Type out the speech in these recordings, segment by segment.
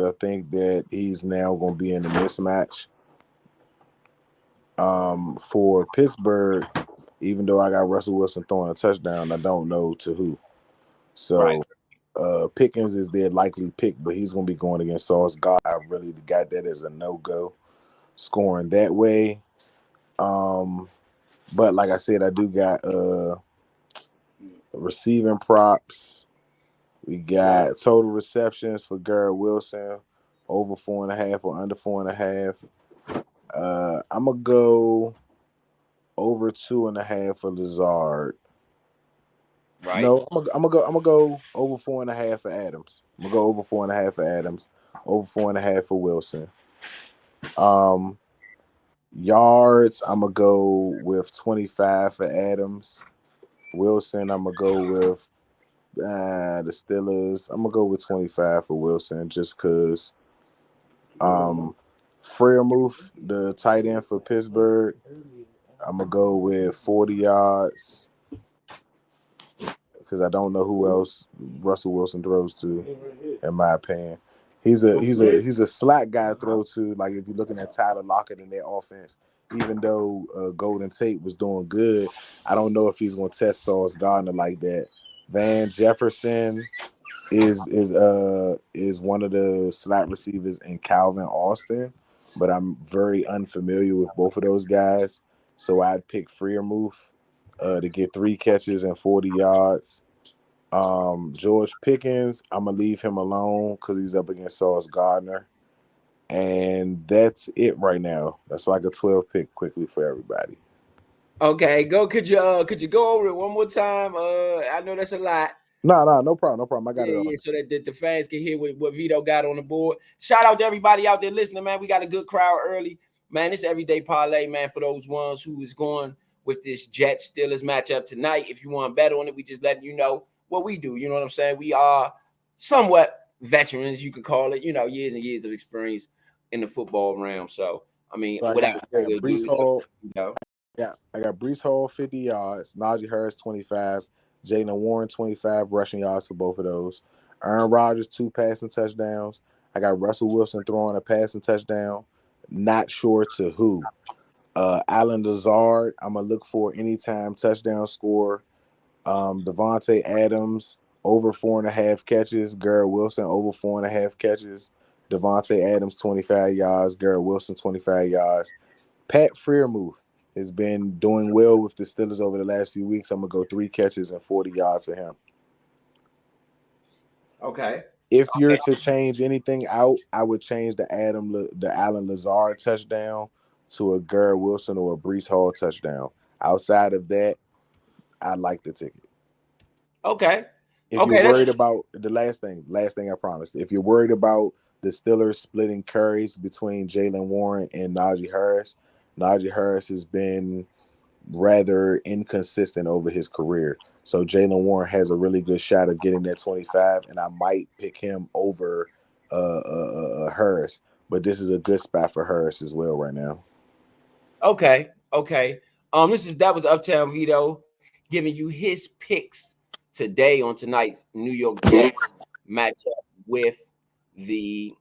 I think that he's now going to be in a mismatch. For Pittsburgh, even though I got Russell Wilson throwing a touchdown, I don't know to who. Right. So Pickens is their likely pick, but he's going to be going against Sauce God. I really got that as a no-go, scoring that way. But like I said, I do got receiving props. We got total receptions for Garrett Wilson, over 4.5 or under 4.5. I'm gonna go over 2.5 for Lazard. Right. No, I'm gonna go over 4.5 for Adams. I'm gonna go over 4.5 for Adams, over 4.5 for Wilson. Um, Yards, I'm gonna go with 25 for Adams. Wilson, I'm gonna go with the Steelers. I'm gonna go with 25 for Wilson, just because. Freiermuth, the tight end for Pittsburgh, I'm gonna go with 40 yards because I don't know who else Russell Wilson throws to. In my opinion, he's a slot guy to throw to. Like if you're looking at Tyler Lockett in their offense, even though Golden Tate was doing good, I don't know if he's gonna test Sauce Gardner like that. Van Jefferson is one of the slot receivers in Calvin Austin, but I'm very unfamiliar with both of those guys. So I'd pick Freiermuth to get 3 catches and 40 yards. George Pickens, I'm gonna leave him alone because he's up against Sauce Gardner. And that's it right now. That's like a 12 pick quickly for everybody. Okay, could you go over it one more time? I know that's a lot. No problem, no problem. I got Yeah, it all. yeah, so that the fans can hear what Vito got on the board. Shout out to everybody out there listening, man. We got a good crowd early. Man, it's everyday parlay, man, for those ones who is going with this Jets Steelers matchup tonight. If you want to bet on it, we just letting you know what we do. You know what I'm saying? We are somewhat veterans, you could call it, years and years of experience in the football realm. So, I mean, So I without got further ado, Brees Hall. you know. Yeah, I got Brees Hall 50 yards, Najee Harris 25, Jalen Warren 25 rushing yards for both of those. Aaron Rodgers 2 passing touchdowns. I got Russell Wilson throwing a passing touchdown. Not sure to who. Alan Lazard, I'm gonna look for anytime touchdown score. Devontae Adams over 4.5 catches. Garrett Wilson over 4.5 catches. Devontae Adams 25 yards. Garrett Wilson 25 yards. Pat Freiermuth has been doing well with the Steelers over the last few weeks. I'm gonna go 3 catches and 40 yards for him. Okay. If you're to change anything out, I would change the Allen Lazard touchdown to a Garrett Wilson or a Brees Hall touchdown. Outside of that, I like the ticket. Okay. If you're Okay, worried about the last thing I promised, if you're worried about the Steelers splitting carries between Jalen Warren and Najee Harris has been rather inconsistent over his career. So Jalen Warren has a really good shot of getting that 25, and I might pick him over Harris. But this is a good spot for Harris as well right now. Okay, okay. That was Uptown Vito giving you his picks today on tonight's New York Jets matchup with the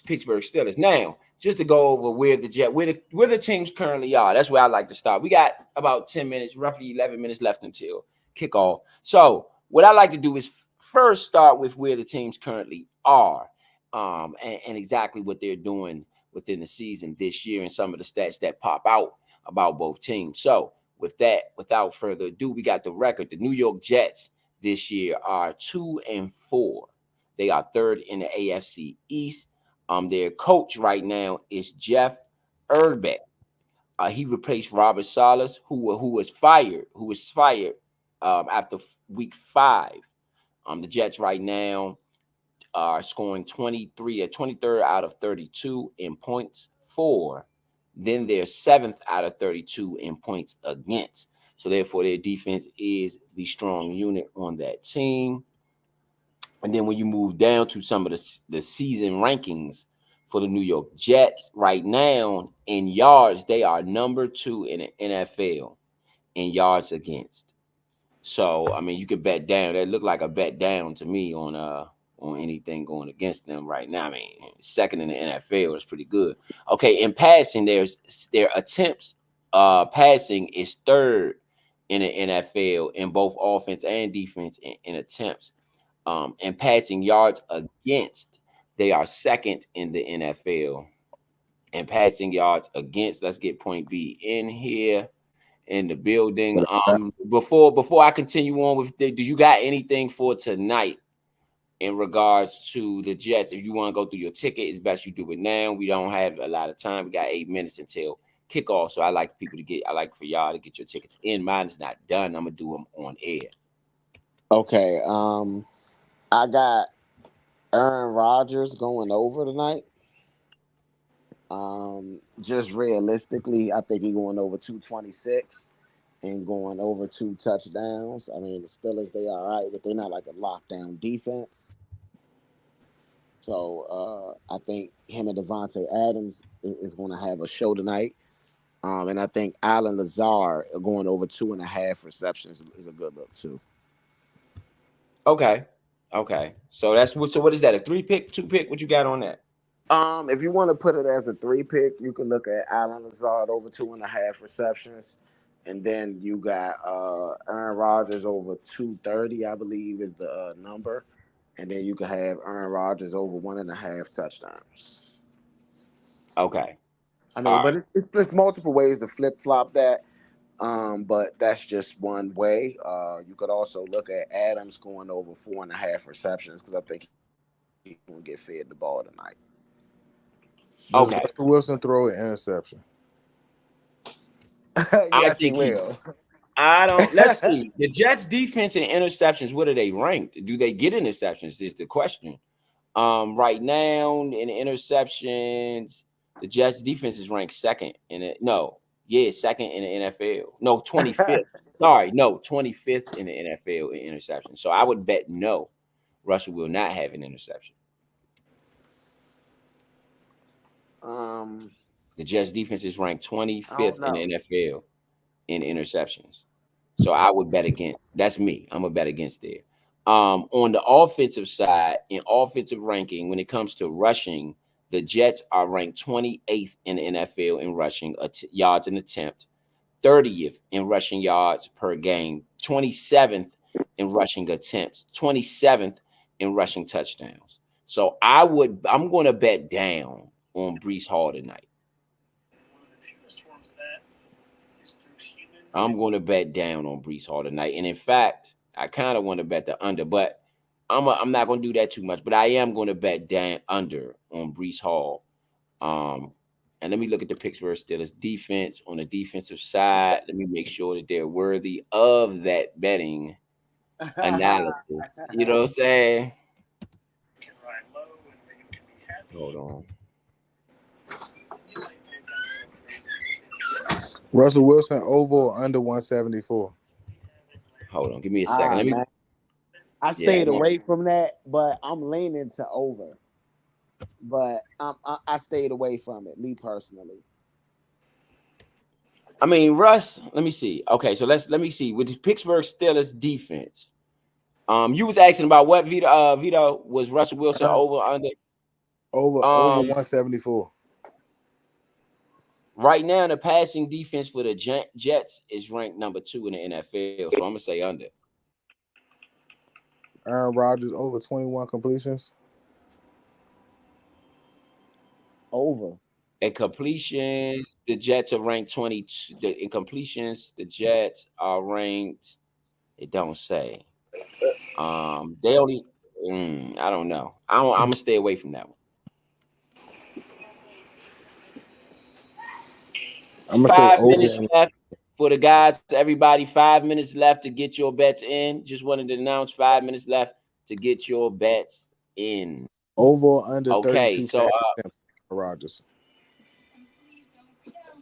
Pittsburgh Steelers. Now, just to go over where the teams currently are. That's where I like to start. We got about 10 minutes, roughly 11 minutes left until kickoff. So, what I like to do is first start with where the teams currently are, and exactly what they're doing within the season this year and some of the stats that pop out about both teams. So, with that, without further ado, we got the record. The New York Jets this year are 2-4. They are third in the AFC East. Their coach right now is Jeff Erbeck. He replaced Robert Salas, who was fired. After week 5. The Jets right now are scoring 23rd out of 32 in points for. Then they're 7th out of 32 in points against. So therefore, their defense is the strong unit on that team. And then when you move down to some of the season rankings for the New York Jets right now in yards, they are number 2 in the NFL in yards against. So I mean, you could bet down. That looked like a bet down to me on on anything going against them right now. I mean, second in the NFL is pretty good. Okay, in passing, their attempts passing is third in the NFL in both offense and defense in attempts. And passing yards against, they are second in the NFL. And passing yards against, let's get point B in here in the building. Before I continue on with do you got anything for tonight in regards to the Jets? If you want to go through your ticket, it's best you do it now. We don't have a lot of time. We got 8 minutes until kickoff. So I like for y'all to get your tickets in. Mine is not done. I'm gonna do them on air. Okay. I got Aaron Rodgers going over tonight. Just realistically, I think he's going over 226 and going over 2 touchdowns. I mean, the Steelers, they all right, but they're not like a lockdown defense. So I think him and Devontae Adams is going to have a show tonight. And I think Allen Lazard going over 2.5 receptions is a good look too. Okay. So what is that? A 3-pick, 2-pick? What you got on that? If you want to put it as a 3-pick, you can look at Allen Lazard over 2.5 receptions. And then you got Aaron Rodgers over 230, I believe, is the number. And then you can have Aaron Rodgers over 1.5 touchdowns. Okay. I mean, but there's multiple ways to flip flop that. But that's just one way. You could also look at Adams going over 4.5 receptions because I think he's going to get fed the ball tonight. Does Okay. Russell Wilson throw an interception? I Yes, he think he will. I don't. Let's see. The Jets defense and interceptions, what are they ranked? Do they get interceptions? Is the question. Right now in the interceptions, the Jets defense is ranked second in it. No, yeah, second in the NFL. No, 25th. Sorry, no, 25th in the NFL in interceptions. So I would bet no, Russell will not have an interception. The Jets defense is ranked 25th in the NFL in interceptions. So I would bet against. That's me. I'm gonna bet against there. On the offensive side, in offensive ranking, when it comes to rushing, the Jets are ranked 28th in the NFL in rushing yards an attempt, 30th in rushing yards per game, 27th in rushing attempts, 27th in rushing touchdowns. So I'm going to bet down on Breece Hall tonight. I'm going to bet down on Breece Hall tonight. And in fact, I kind of want to bet the under, but I'm not going to do that too much. But I am going to bet down under on Breece Hall. And let me look at the Pittsburgh Steelers defense on the defensive side. Let me make sure that they're worthy of that betting analysis. You know what I'm saying? Hold on. Russell Wilson over or under 174? Hold on. Give me a second. Let me. Man. I stayed away from that, but I'm leaning to over. But I stayed away from it, me personally. I mean, Russ, let me see. Okay, so let me see. With the Pittsburgh Steelers defense, you was asking about what, Vito? Vito, was Russell Wilson over under? Over 174. Right now, the passing defense for the Jets is ranked number 2 in the NFL. So I'm gonna say under. Aaron Rodgers over 21 completions. Over. In completions, the Jets are ranked 22. In completions, the Jets are ranked. It don't say. They only. I don't know. I'm gonna stay away from that one. I'm gonna say 5 over. minutes left for the guys. Everybody, 5 minutes left to get your bets in. Just wanted to announce 5 minutes left to get your bets in. Over or under 32 so Rodgers.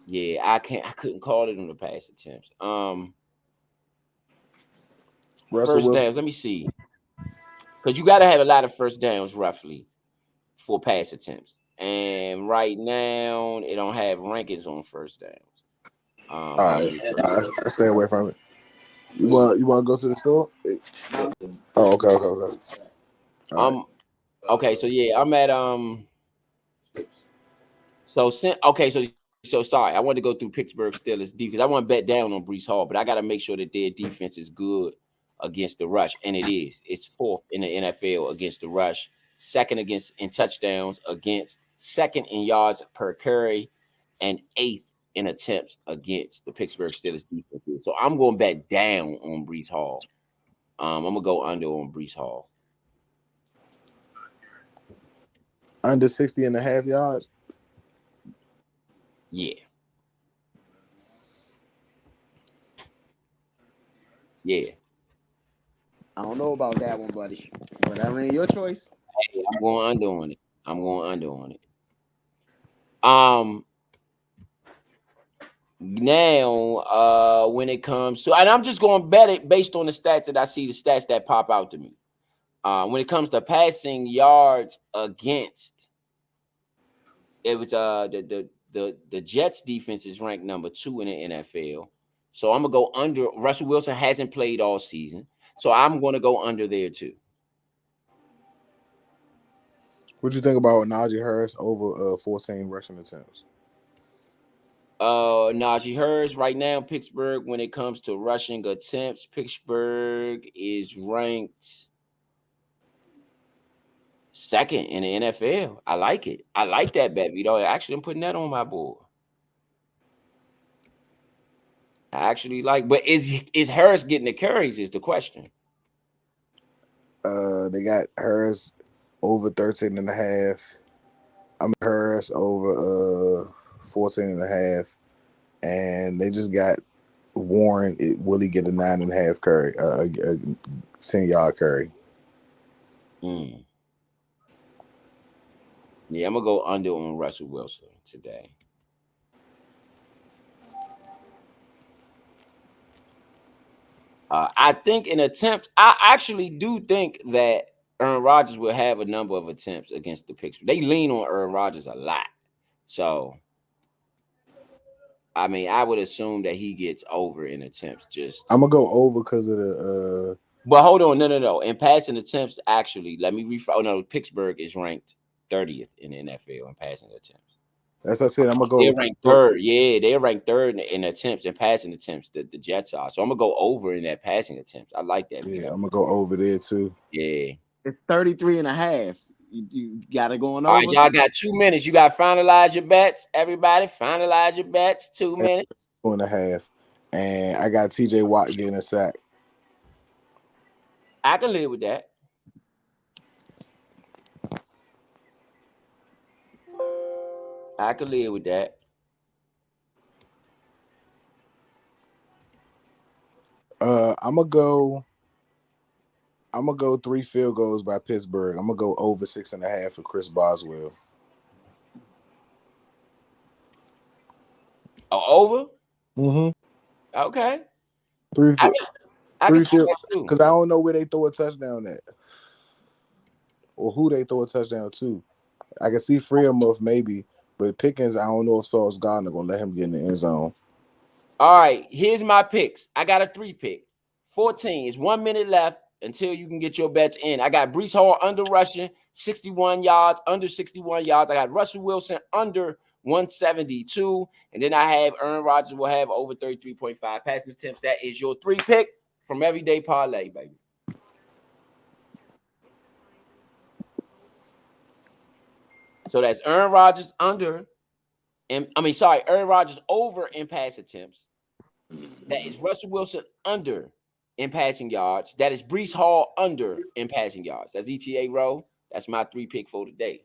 Yeah, I couldn't call it on the pass attempts. First downs, let me see. Because you gotta have a lot of first downs roughly for pass attempts. And right now, it don't have rankings on first downs. All right, I stay away from it. You want to go to the store? Oh, okay. Right. Okay, so yeah, I'm at so sorry. I wanted to go through Pittsburgh Steelers defense. I want to bet down on Brees Hall, but I got to make sure that their defense is good against the rush, and it is. It's fourth in the NFL against the rush, second against in touchdowns, against second in yards per carry, and eighth in attempts against the Pittsburgh Steelers defense. So I'm going to bet down on Brees Hall. I'm gonna go under on Brees Hall. Under 60.5 yards. Yeah, yeah. I don't know about that one, buddy. But I mean, your choice. I'm going under on it. I'm going under on it. Um, Now, when it comes to, and I'm just going to bet it based on the stats that I see, the stats that pop out to me. When it comes to passing yards against, it was the Jets defense is ranked number 2 in the NFL. So I'm gonna go under. Russell Wilson hasn't played all season, so I'm going to go under there too. What you think about Najee Harris over 14 rushing attempts? Najee Harris right now, Pittsburgh, when it comes to rushing attempts, Pittsburgh is ranked second in the NFL. I like it. I like that bet, Vito. Actually, I'm putting that on my board. I actually like, but is Harris getting the carries? Is the question. They got Harris over 13 and a half. I'm Harris over 14 and a half. And they just got Warren. Will he get a 9.5 carry, a 10-yard carry? Mm. Yeah, I'm gonna go under on Russell Wilson today. I think in attempts, I actually do think that Aaron Rodgers will have a number of attempts against the Pittsburgh. They lean on Aaron Rodgers a lot, so I mean, I would assume that he gets over in attempts. Just, I'm gonna go over because of the. but hold on, no. In passing attempts, actually, let me refer. Oh no, Pittsburgh is ranked 30th in the NFL in passing attempts. As I said, I'm gonna They're go. ranked third. Yeah, they're ranked third in attempts and passing attempts. The Jets are. So I'm gonna go over in that passing attempts. I like that. Yeah, I'm gonna go over there too. Yeah. It's 33 and a half. You got it going All right, over. y'all got 2 minutes. You got to finalize your bets. Everybody, finalize your bets. 2 minutes. 2.5, and I got T.J. Watt getting a sack. I can live with that. I can live with that. I'm gonna go. I'm gonna go 3 field goals by Pittsburgh. I'm gonna go over 6.5 for Chris Boswell. Oh, over? Mm-hmm. Okay. Three I field, can, I can three see field, that too. because I don't know where they throw a touchdown at, or who they throw a touchdown to. I can see Freemuth maybe, but Pickens, I don't know if Sauce Gardner gonna let him get in the end zone. All right, here's my picks. I got a 3 pick. 14 is 1 minute left until you can get your bets in. I got Brees Hall under rushing 61 yards, under 61 yards. I got Russell Wilson under 172. And then I have Aaron Rodgers will have over 33.5 passing attempts. That is your 3 pick from Everyday Parlay, baby. So that's Aaron Rodgers under, and Aaron Rodgers over in pass attempts. That is Russell Wilson under in passing yards. That is Brees Hall under in passing yards. That's ETA row. That's my 3 pick for today.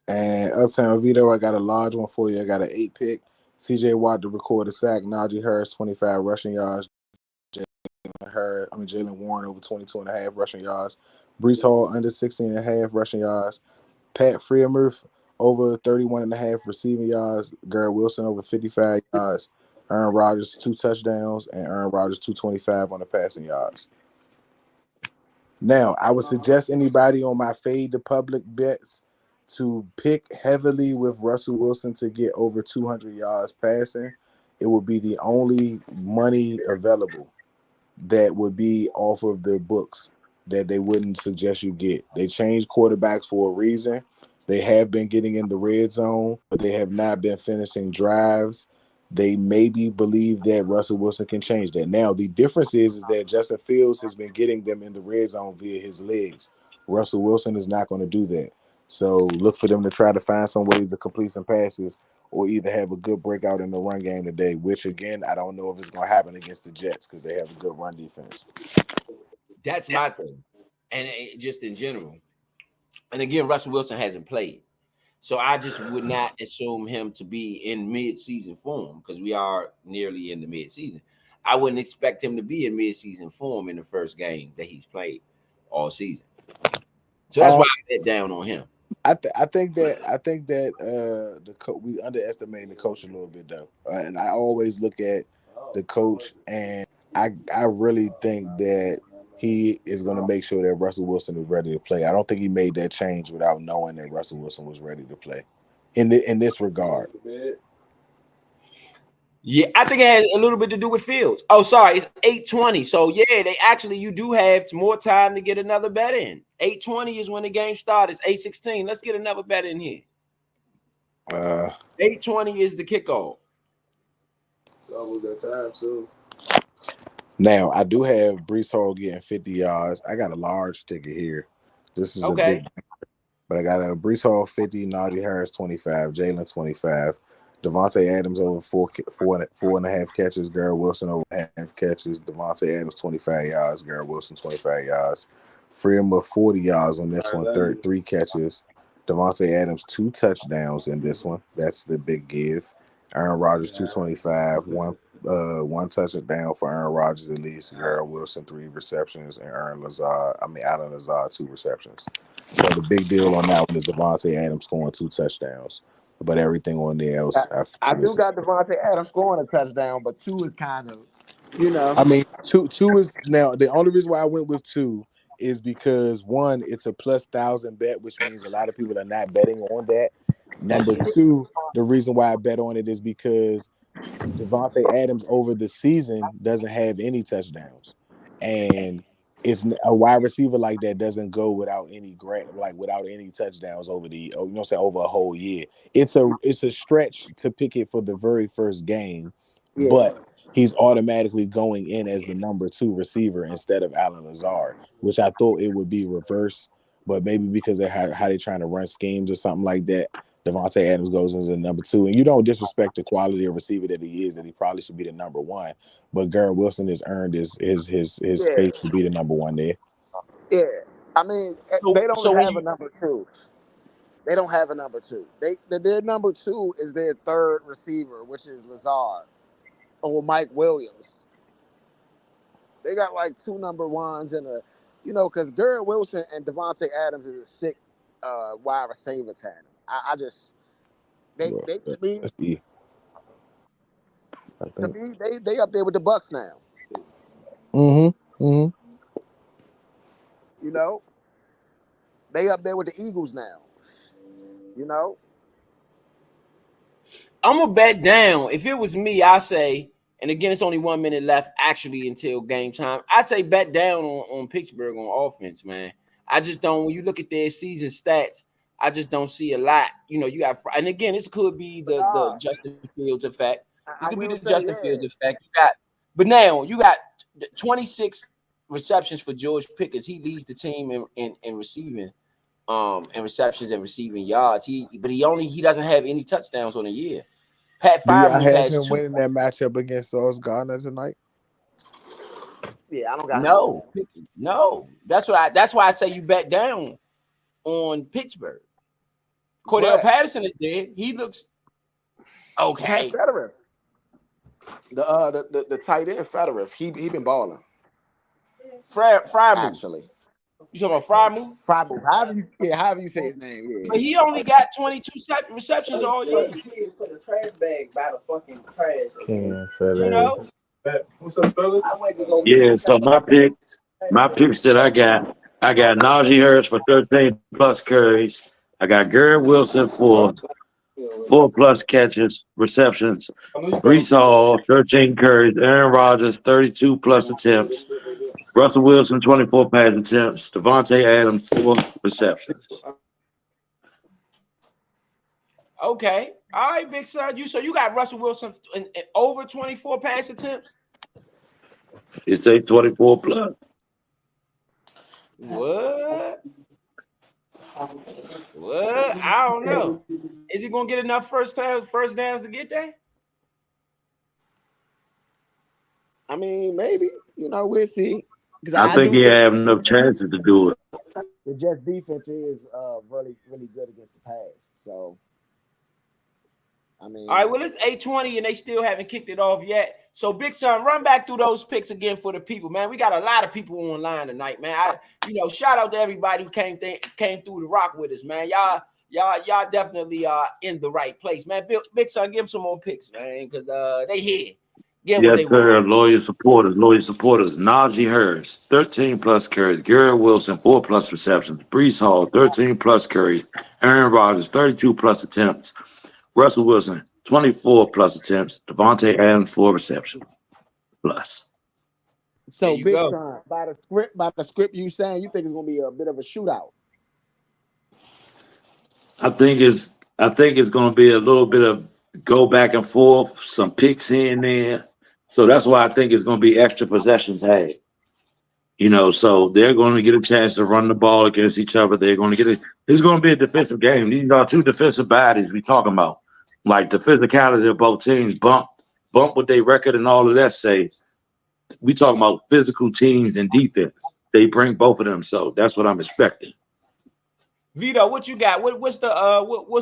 And Uptown Vito, I got a large one for you. I got an 8 pick. C.J. Watt to record a sack. Najee Harris 25 rushing yards. Jalen Warren over 22.5 rushing yards. Brees Hall under 16.5 rushing yards. Pat Freemuth over 31.5 receiving yards. Garrett Wilson over 55 yards. Aaron Rodgers 2 touchdowns, and Aaron Rodgers 225 on the passing yards. Now, I would suggest anybody on my fade the public bets to pick heavily with Russell Wilson to get over 200 yards passing. It would be the only money available that would be off of the books. that they wouldn't suggest you get. They changed quarterbacks for a reason. They have been getting in the red zone, but they have not been finishing drives. They maybe believe that Russell Wilson can change that. Now, the difference is that Justin Fields has been getting them in the red zone via his legs. Russell Wilson is not going to do that. So look for them to try to find some ways to complete some passes or either have a good breakout in the run game today, which again, I don't know if it's going to happen against the Jets because they have a good run defense. That's my thing, and just in general. And again, Russell Wilson hasn't played, so I just would not assume him to be in mid-season form because we are nearly in the mid-season. I wouldn't expect him to be in mid-season form in the first game that he's played all season. So that's why I bet down on him. I think that we underestimate the coach a little bit though, and I always look at the coach, and I really think that he is going to make sure that Russell Wilson is ready to play. I don't think he made that change without knowing that Russell Wilson was ready to play in this regard. Yeah, I think it has a little bit to do with Fields. Oh, sorry, it's 8:20. So yeah, you do have more time to get another bet in. 8:20 is when the game starts. It's 8:16. Let's get another bet in here. 8:20 is the kickoff. It's almost that time soon. Now I do have Brees Hall getting 50 yards. I got a large ticket here. This is a big, but I got a Brees Hall 50, Najee Harris 25, Jalen 25. Devontae Adams over four and a half catches. Garrett Wilson over half catches. Devontae Adams 25 yards. Garrett Wilson 25 yards. Freeman 40 yards on this one. Three catches. Devontae Adams 2 touchdowns in this one. That's the big give. Aaron Rodgers 225. One touchdown for Aaron Rodgers at least. Garrett Wilson 3 receptions and Allen Lazard 2 receptions. So the big deal on that one is Devontae Adams scoring 2 touchdowns. But everything on there else, I do got Devontae Adams scoring a touchdown, but 2 is kind of, I mean, two is now the only reason why I went with 2 is because one, it's a plus 1,000 bet, which means a lot of people are not betting on that. Number 2, the reason why I bet on it is because Devontae Adams over the season doesn't have any touchdowns, and it's a wide receiver like that doesn't go without any without any touchdowns over over a whole year. It's a stretch to pick it for the very first game, but he's automatically going in as the number 2 receiver instead of Allen Lazard, which I thought it would be reversed, but maybe because of how they're trying to run schemes or something like that. Devontae Adams goes as the number 2, and you don't disrespect the quality of receiver that he is. That he probably should be the number 1, but Garrett Wilson has earned his space to be the number 1 there. Yeah, I mean they don't have a number 2. They don't have a number 2. Their number 2 is their third receiver, which is Lazard or Mike Williams. They got like 2 number 1s and because Garrett Wilson and Devontae Adams is a sick wide receiver tandem. I just they to me they up there with the Bucks now. They up there with the Eagles now. I'm gonna bet down. If it was me, I say, and again, it's only 1 minute left actually until game time. I say bet down on Pittsburgh on offense, man. I just don't. When you look at their season stats, I just don't see a lot. You got, and again, this could be the Justin Fields effect. This could be the Justin Fields effect. But now you got 26 receptions for George Pickens. He leads the team in receiving, and receptions and receiving yards. He doesn't have any touchdowns on the year. Pat Freiermuth has him winning that matchup against Sauce Gardner tonight. Yeah, I don't got no. That's why I say you bet down on Pittsburgh. Cordell Patterson is there. He looks okay. Federer. The tight end Federer. He been balling. Freiermuth. Actually. You talking about Freiermuth? Freiermuth. However you say his name. Yeah. But he only got 22 receptions all year. Put a trash bag by the fucking trash. What's up, fellas? Yeah, so my picks that I got Najee Harris for 13 plus carries. I got Garrett Wilson for 4 plus catches, receptions. Brees Hall, 13 carries. Aaron Rodgers, 32 plus attempts. Russell Wilson, 24 pass attempts. Devontae Adams, 4 receptions. Okay. All right, big son. You got Russell Wilson in over 24 pass attempts? You say 24 plus. What? What? I don't know. Is he gonna get enough first downs to get there? I mean, maybe, we'll see. Because I I think do he think have enough chances to do it. the Jets defense is really, really good against the pass. So, I All mean, right, well, it's 8:20 and they still haven't kicked it off yet. So, Big Son, run back through those picks again for the people, man. We got a lot of people online tonight, man. Shout out to everybody who came through the rock with us, man. Y'all definitely are in the right place, man. Big Son, give them some more picks, man, because they here. Get what Yes, they want. sir. Loyal supporters. Najee Harris, 13 plus carries. Garrett Wilson, 4 plus receptions. Brees Hall, 13 plus carries. Aaron Rodgers, 32 plus attempts. Russell Wilson, 24 plus attempts. Devontae Adams, 4 receptions plus. There so you Big go. Son, by the script you saying, you think it's gonna be a bit of a shootout. I think it's going to be a little bit of go back and forth, some picks here and there. So that's why I think it's going to be extra possessions had. So they're going to get a chance to run the ball against each other. They're going to get it. It's going to be a defensive game. These are two defensive bodies we talking about. Like the physicality of both teams, bump what they record and all of that say. We talking about physical teams and defense. They bring both of them. So that's what I'm expecting. Vito, what you got? What's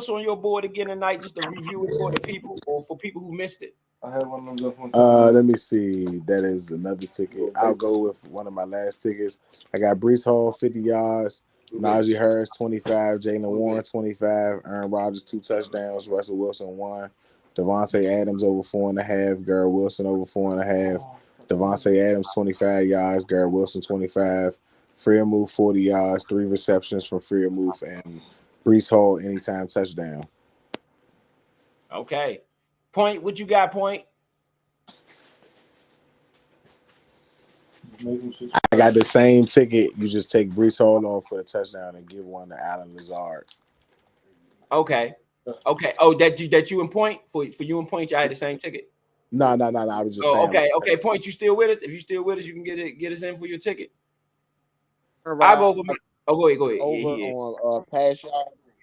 on your board again tonight? Just to review it for the people or for people who missed it. I had one of them. Let me see. That is another ticket. I'll go with one of my last tickets. I got Brees Hall, 50 yards. Najee Harris, 25. Jalen Warren, 25. Aaron Rodgers, 2 touchdowns. Russell Wilson, 1. Devontae Adams over 4.5. Garrett Wilson over 4.5. Devontae Adams, 25 yards. Garrett Wilson, 25. Freermove, 40 yards. 3 receptions from Freermove. And Brees Hall, anytime touchdown. Okay. Point, what you got, Point? I got the same ticket. You just take Brees Hall off for the touchdown and give one to Allen Lazard. Okay. Okay. Oh, that you and Point for you and Point, y'all had the same ticket. No. I was just Oh, saying. okay. Like, Okay. Point, you still with us? If you still with us, you can get us in for your ticket. Aaron I'll go Rodgers over. Oh, go ahead. over Yeah. on pass yards.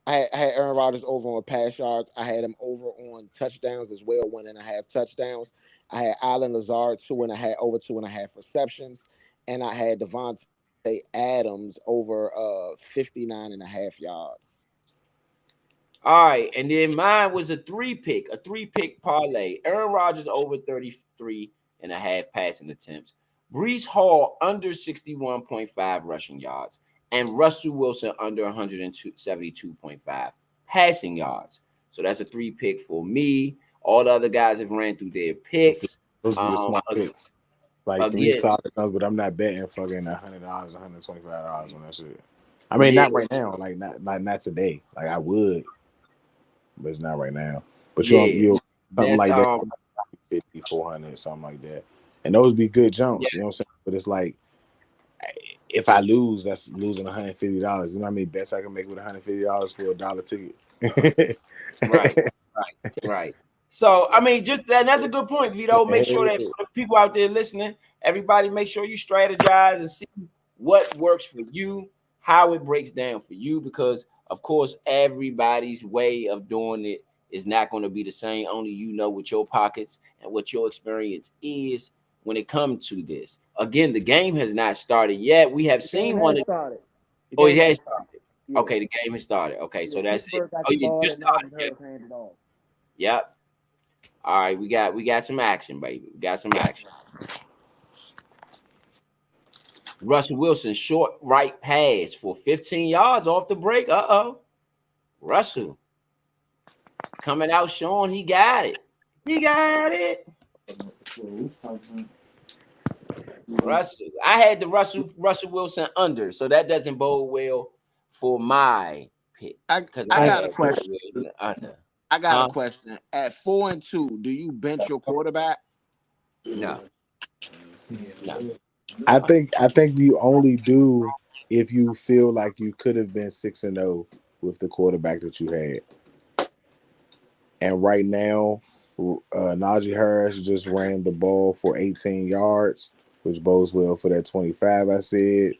I had Aaron Rodgers over on pass yards. I had him over on touchdowns as well, 1.5 touchdowns. I had Allen Lazard 2.5 over 2.5 receptions, and I had Devontae Adams over 59.5 yards. All right. And then mine was a three pick parlay. Aaron Rodgers over 33.5 passing attempts. Brees Hall under 61.5 rushing yards. And Russell Wilson under 172.5 passing yards. So that's a 3 pick for me. All the other guys have ran through their picks. those be the smart picks. Like 3 Again, solid ones, but I'm not betting fucking $100, $125 on that shit. I mean, yeah, not right now. Like not today. Like I would, but it's not right now. But yeah. you'll something That's like that, 50, 400, something like that. And those be good jumps. Yeah. You know what I'm saying? But it's like if I lose, that's losing $150. You know how many bets I can make with $150 for a dollar ticket? Right. So I mean, that's a good point, Vito. Make sure that for the people out there listening, everybody make sure you strategize and see what works for you, how it breaks down for you, because of course everybody's way of doing it is not going to be the same. Only you know what your pockets and what your experience is when it comes to this. Again, the game has not started yet. We have seen one. Oh, it has started. Okay, the game has started. Okay, so that's it. Oh, you just started. Yep. All right, we got some action, baby. We got some action. Russell Wilson short right pass for 15 yards off the break. Russell coming out showing he got it. He got it. Russell. I had the Russell Wilson under, so that doesn't bode well for my pick. I got a question. Under. I got a question. At 4-2, do you bench your quarterback? No. I think you only do if you feel like you could have been 6-0 with the quarterback that you had. And right now, Najee Harris just ran the ball for 18 yards, which bodes well for that 25 I said.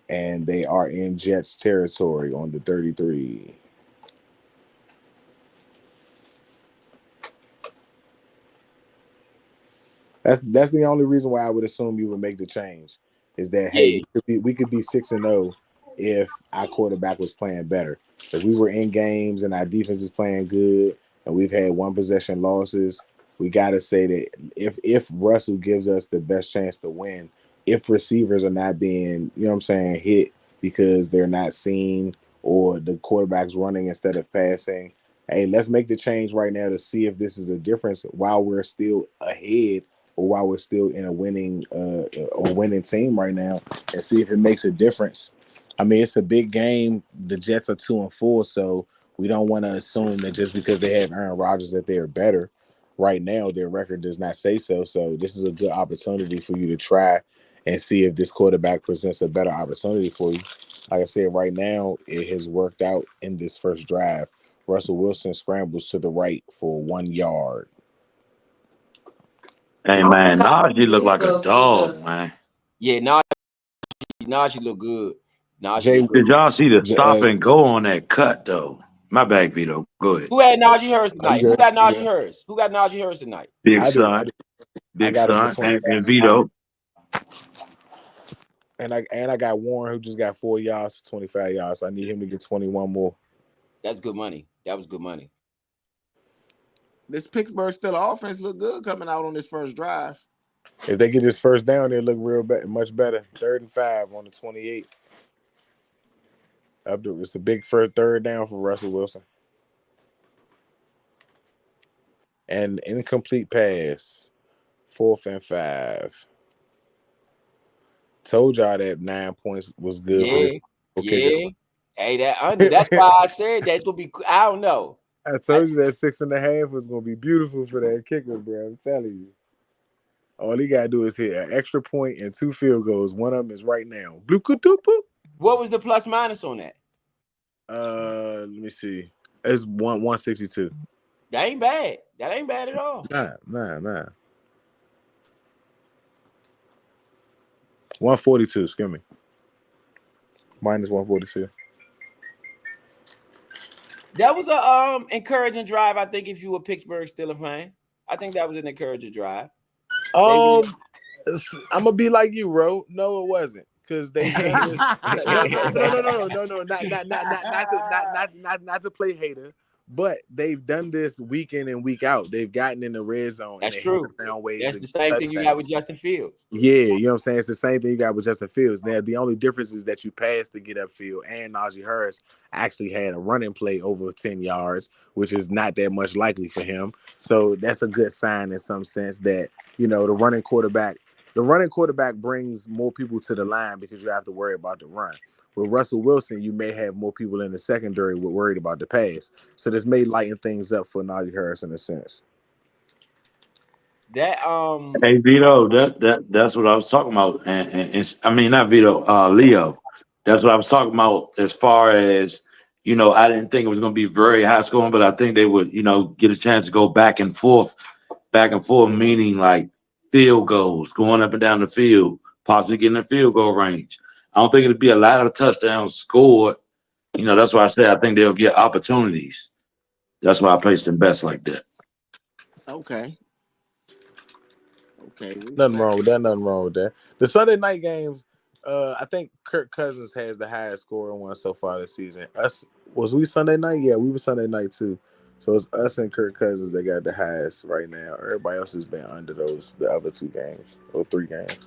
And they are in Jets territory on the 33. That's the only reason why I would assume you would make the change is that hey, Yeah, we could be 6-0 if our quarterback was playing better. If we were in games and our defense is playing good and we've had one possession losses, we got to say that if Russell gives us the best chance to win, if receivers are not being, you know what I'm saying, hit because they're not seen or the quarterback's running instead of passing, hey, let's make the change right now to see if this is a difference while we're still ahead or while we're still in a winning team right now and see if it makes a difference. I mean, it's a big game. The Jets are 2-4, so we don't want to assume that just because they have Aaron Rodgers that they're better. Right now, their record does not say so. So this is a good opportunity for you to try and see if this quarterback presents a better opportunity for you. Like I said, right now it has worked out in this first drive. Russell Wilson scrambles to the right for 1 yard. Hey man, Najee look like a dog, man. yeah. Najee look good. Najee Jay, look good. Did y'all see the J- stop and go on that cut though? My bad, Vito. Go ahead. Who had Najee Harris are you tonight? Who good? got You Najee good? Harris? Who got Najee Harris tonight? Big I do. son, I big got him for son, 25. and Vito. And I got Warren who just got 4 yards for 25 yards. So I need him to get 21 more. That's good money. That was good money. This Pittsburgh Steelers offense look good coming out on this first drive. If they get this first down, they look much better. 3rd and 5 on the 28. It's a big first third down for Russell Wilson. And incomplete pass. 4th and 5. Told y'all that 9 points was good for this Yeah, kicker. yeah. Hey, that under. That's why I said that's gonna be. I don't know. I told you that 6.5 was gonna be beautiful for that kicker, bro. I'm telling you. All he gotta do is hit an extra point and 2 field goals. One of them is right now. Blue boop. What was the plus minus on that? Let me see. It's 162. That ain't bad. That ain't bad at all. Nah. 142. Excuse me. Minus 142. That was a encouraging drive. I think if you a Pittsburgh Steelers fan, I think that was an encouraging drive. They Um, I'm gonna be like you, bro. No, it wasn't because they've done this. No. Not to play hater, but they've done this week in and week out. They've gotten in the red zone and That's they haven't true. found ways That's to the get same thing you got with touchdowns. Justin Fields. Yeah, you know what I'm saying? It's the same thing you got with Justin Fields. Now, the only difference is that you passed to get upfield, and Najee Harris actually had a running play over 10 yards, which is not that much likely for him. So that's a good sign in some sense that, the running quarterback brings more people to the line because you have to worry about the run. With Russell Wilson, you may have more people in the secondary worried about the pass. So this may lighten things up for Najee Harris in a sense. That Hey Vito, that's what I was talking about, and I mean not Vito, Leo. That's what I was talking about as far as I didn't think it was going to be very high scoring, but I think they would get a chance to go back and forth, meaning like field goals, going up and down the field, possibly getting a field goal range. I don't think it'd be a lot of touchdowns scored. That's why I said I think they'll get opportunities. That's why I placed them best like that. Okay. Okay. Nothing Respect. wrong with that. Nothing wrong with that. The Sunday night games, I think Kirk Cousins has the highest scoring one so far this season. Was we Sunday night? Yeah, we were Sunday night too. So it's us and Kirk Cousins that got the highest right now. Everybody else has been under the other 2 games or 3 games.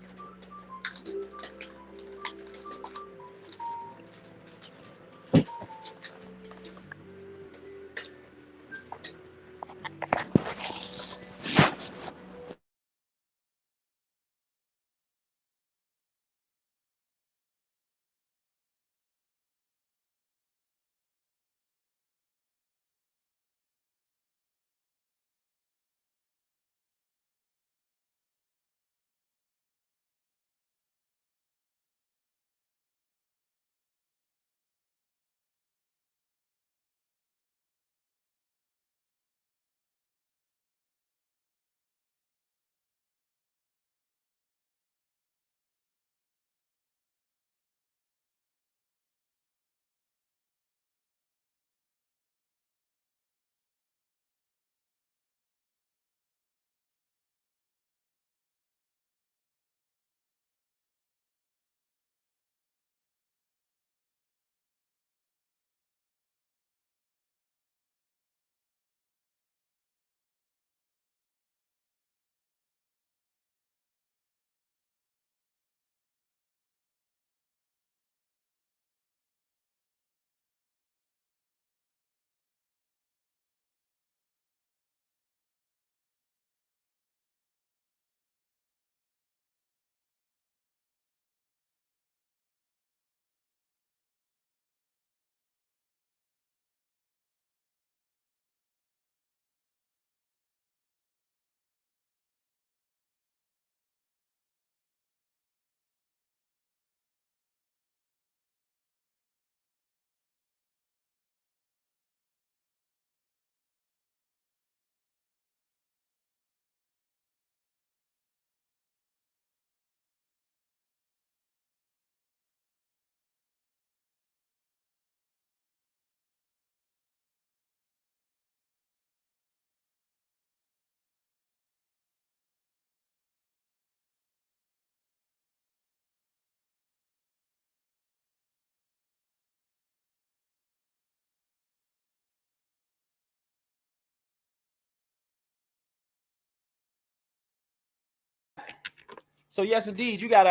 So yes, indeed, you got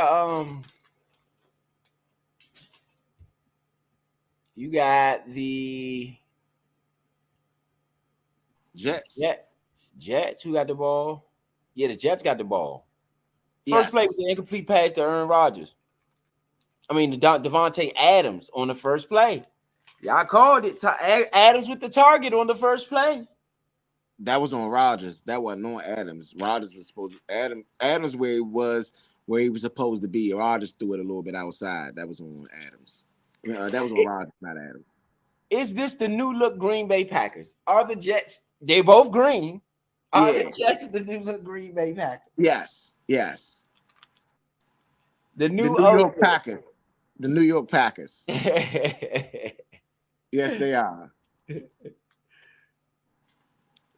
the Jets. Jets. Who got the ball? Yeah, the Jets got the ball. First play was Yes. an incomplete pass to Aaron Rodgers. I mean, Devontae Adams on the first play. Y'all called it. Adams with the target on the first play. That was on Rodgers. That wasn't on Adams. Rodgers was supposed to Adams where he was supposed to be. Rodgers threw it a little bit outside. That was on Adams. That was on Rodgers, not Adams. Is this the new look Green Bay Packers? Are the Jets? They both green. Are the Jets the new look Green Bay Packers? Yes. Yes. The The new New York Packers. The New York Packers. Yes, they are.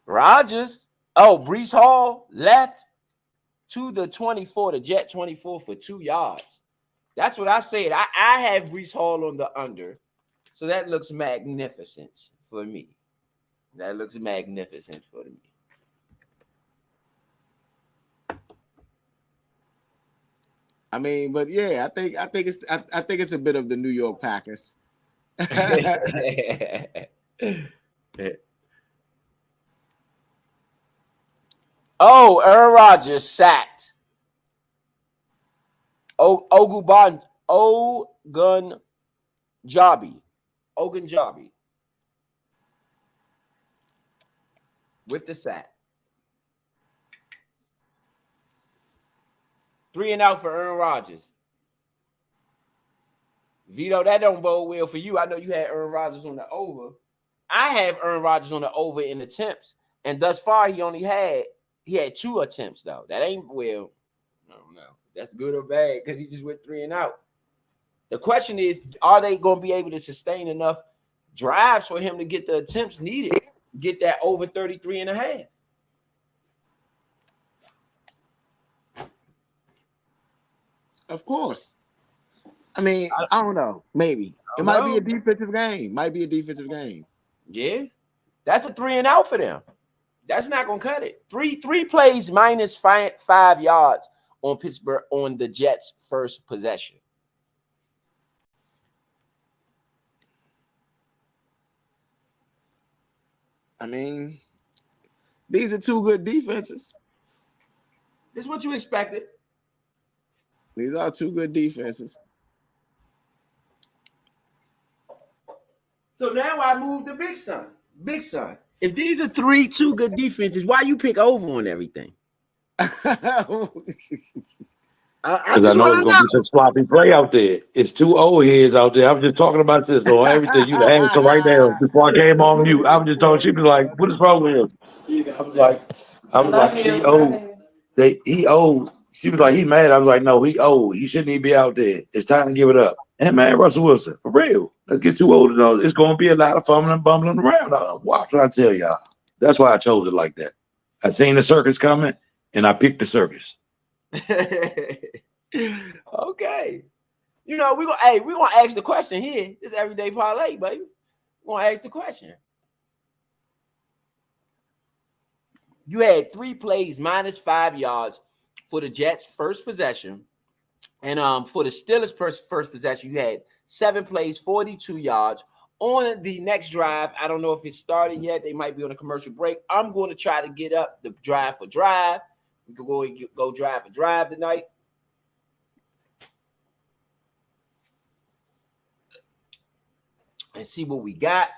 Rodgers. Oh, Brees Hall left to the 24, the Jet 24 for 2 yards. That's what I said. I have Brees Hall on the under. So that looks magnificent for me. That looks magnificent for me. I mean, but yeah, I think it's a bit of the New York Packers. Oh, Aaron Rodgers sacked. Ogunjobi with the sack. 3 and out for Aaron Rodgers. Vito, that don't bode well for you. I know you had Aaron Rodgers on the over. I have Aaron Rodgers on the over in attempts, and thus far he had 2 attempts though. That ain't well. I don't know. That's good or bad because he just went 3 and out. The question is, are they going to be able to sustain enough drives for him to get the attempts needed, get that over 33 and a half? Of course. I mean, I don't know. Maybe it might be a defensive game. Yeah, that's a 3 and out for them. That's not gonna cut it. Three plays minus 5 yards on Pittsburgh on the Jets' first possession. I mean, these are 2 good defenses. This is what you expected. These are 2 good defenses. So now I move the big son. Big son. If these are 2 good defenses, why you pick over on everything? Because I know it's gonna be some sloppy play out there. It's 2 old heads out there. I'm just talking about this on everything. You the answer right there before I came on mute. I was just talking. She was like, "What is wrong with him?" I was like, "She old. He old." She was like, "He mad." I was like, "No, he old. He shouldn't even be out there. It's time to give it up." And man, Russell Wilson, for real. Let's get too old to know. It's gonna be a lot of fumbling, bumbling around. Watch what I tell y'all. That's why I chose it like that. I seen the circus coming, and I picked the circus. Okay. You know, we're gonna ask the question here. This everyday parlay, baby. We're gonna ask the question. You had 3 plays minus 5 yards for the Jets' first possession. And for the Steelers' first possession, you had 7 plays, 42 yards. On the next drive, I don't know if it started yet. They might be on a commercial break. I'm going to try to get up the drive for drive. We could go drive for drive tonight. And see what we got.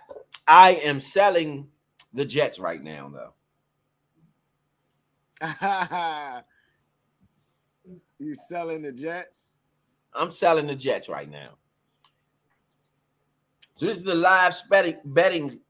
I am selling the Jets right now, though. You selling the Jets? I'm selling the Jets right now. So this is the live betting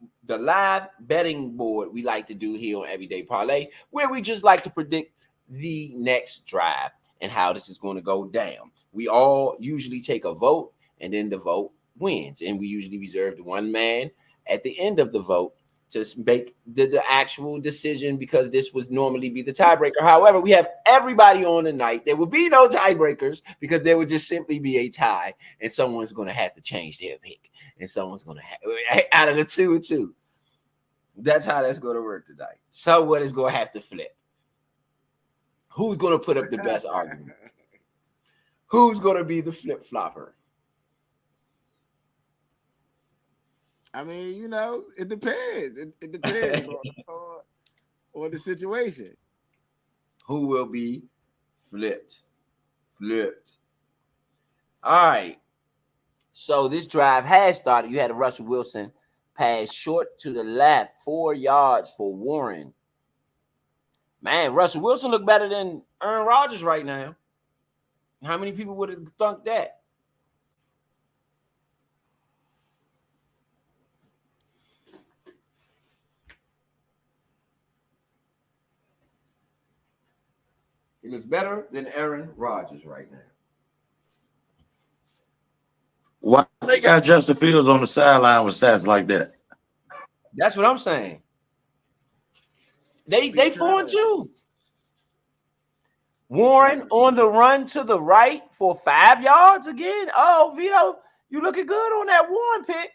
board we like to do here on Everyday Parlay, where we just like to predict the next drive and how this is going to go down. We all usually take a vote, and then the vote wins. And we usually reserve the one man at the end of the vote to make the actual decision, because this would normally be the tiebreaker. However, we have everybody on tonight. There will be no tiebreakers because there would just simply be a tie, and someone's going to have to change their pick, and someone's going to have out of the 2. That's how that's going to work tonight. Someone is going to have to flip. Who's going to put up the best argument? Who's going to be the flip flopper? I mean, you know, it depends. It depends on the situation. Who will be flipped? Flipped. All right. So this drive has started. You had a Russell Wilson pass short to the left, 4 yards for Warren. Man, Russell Wilson look better than Aaron Rodgers right now. How many people would have thunk that? He looks better than Aaron Rodgers right now. Why they got Justin Fields on the sideline with stats like that? That's what I'm saying. They 4-2. Warren on the run to the right for 5 yards again. Oh, Vito, you looking good on that Warren pick.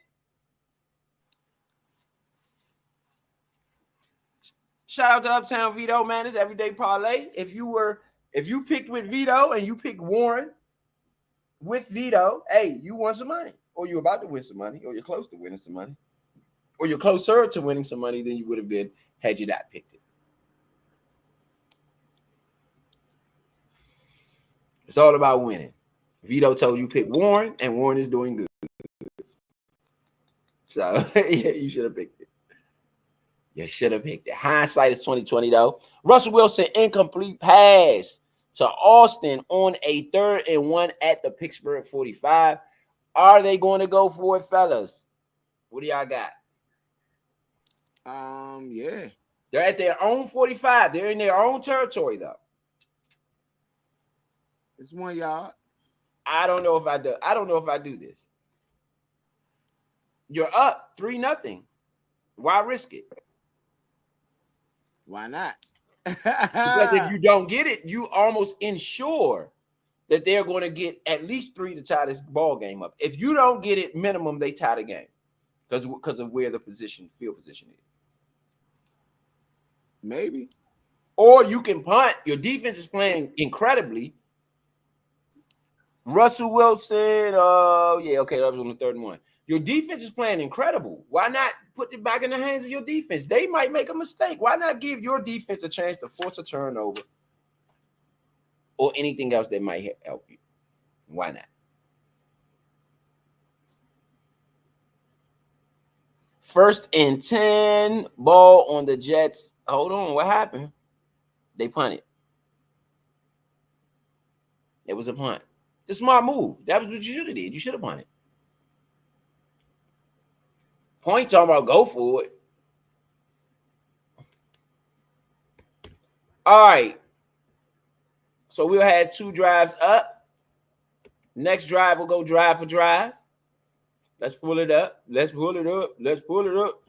Shout out to Uptown Vito, man. It's everyday parlay. If you picked with Vito and you picked Warren with Vito, hey, you won some money, or you're about to win some money, or you're close to winning some money, or you're closer to winning some money than you would have been had you not picked it. It's all about winning. Vito told you pick Warren, and Warren is doing good. So yeah, you should have picked it. You should have picked it. Hindsight is 2020, though. Russell Wilson incomplete pass to Austin on a 3rd and 1 at the Pittsburgh 45. Are they going to go for it, fellas? What do y'all got? Yeah. They're at their own 45. They're in their own territory, though. It's 1 yard. I don't know if I do this. You're up 3-0. Why risk it? Why not? Because if you don't get it, you almost ensure that they're going to get at least 3 to tie this ball game up. If you don't get it, minimum they tie the game because of where the field position is. Maybe. Or you can punt. Your defense is playing incredibly. Russell Wilson, that was on the 3rd and 1. Your defense is playing incredible. Why not put it back in the hands of your defense? They might make a mistake. Why not give your defense a chance to force a turnover or anything else that might help you? Why not? First and 10, ball on the Jets. Hold on, what happened? They punted. It was a punt. It's a smart move. That was what you should have did. You should have punted. Point talking about go for it. All right. So we'll have 2 drives up. Next drive, we'll go drive for drive. Let's pull it up. Let's pull it up. Let's pull it up.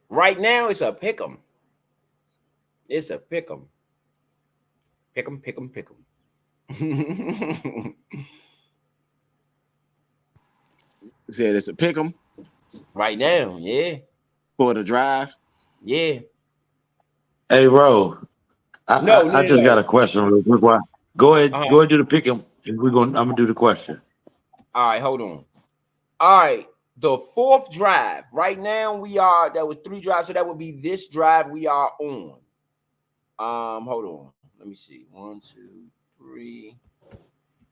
Right now, it's a pick 'em. It's a pick 'em. Pick 'em, pick 'em, pick 'em. Said it's a pick 'em Right now, yeah. for the drive. Yeah. Hey, Ro, I just got a question real quick. Go ahead, go ahead, do the pick 'em, and I'm gonna do the question. All right, hold on. All right, the 4th drive. Right now, that was 3 drives, so that would be this drive we are on. Hold on. Let me see. 1, 2, 3.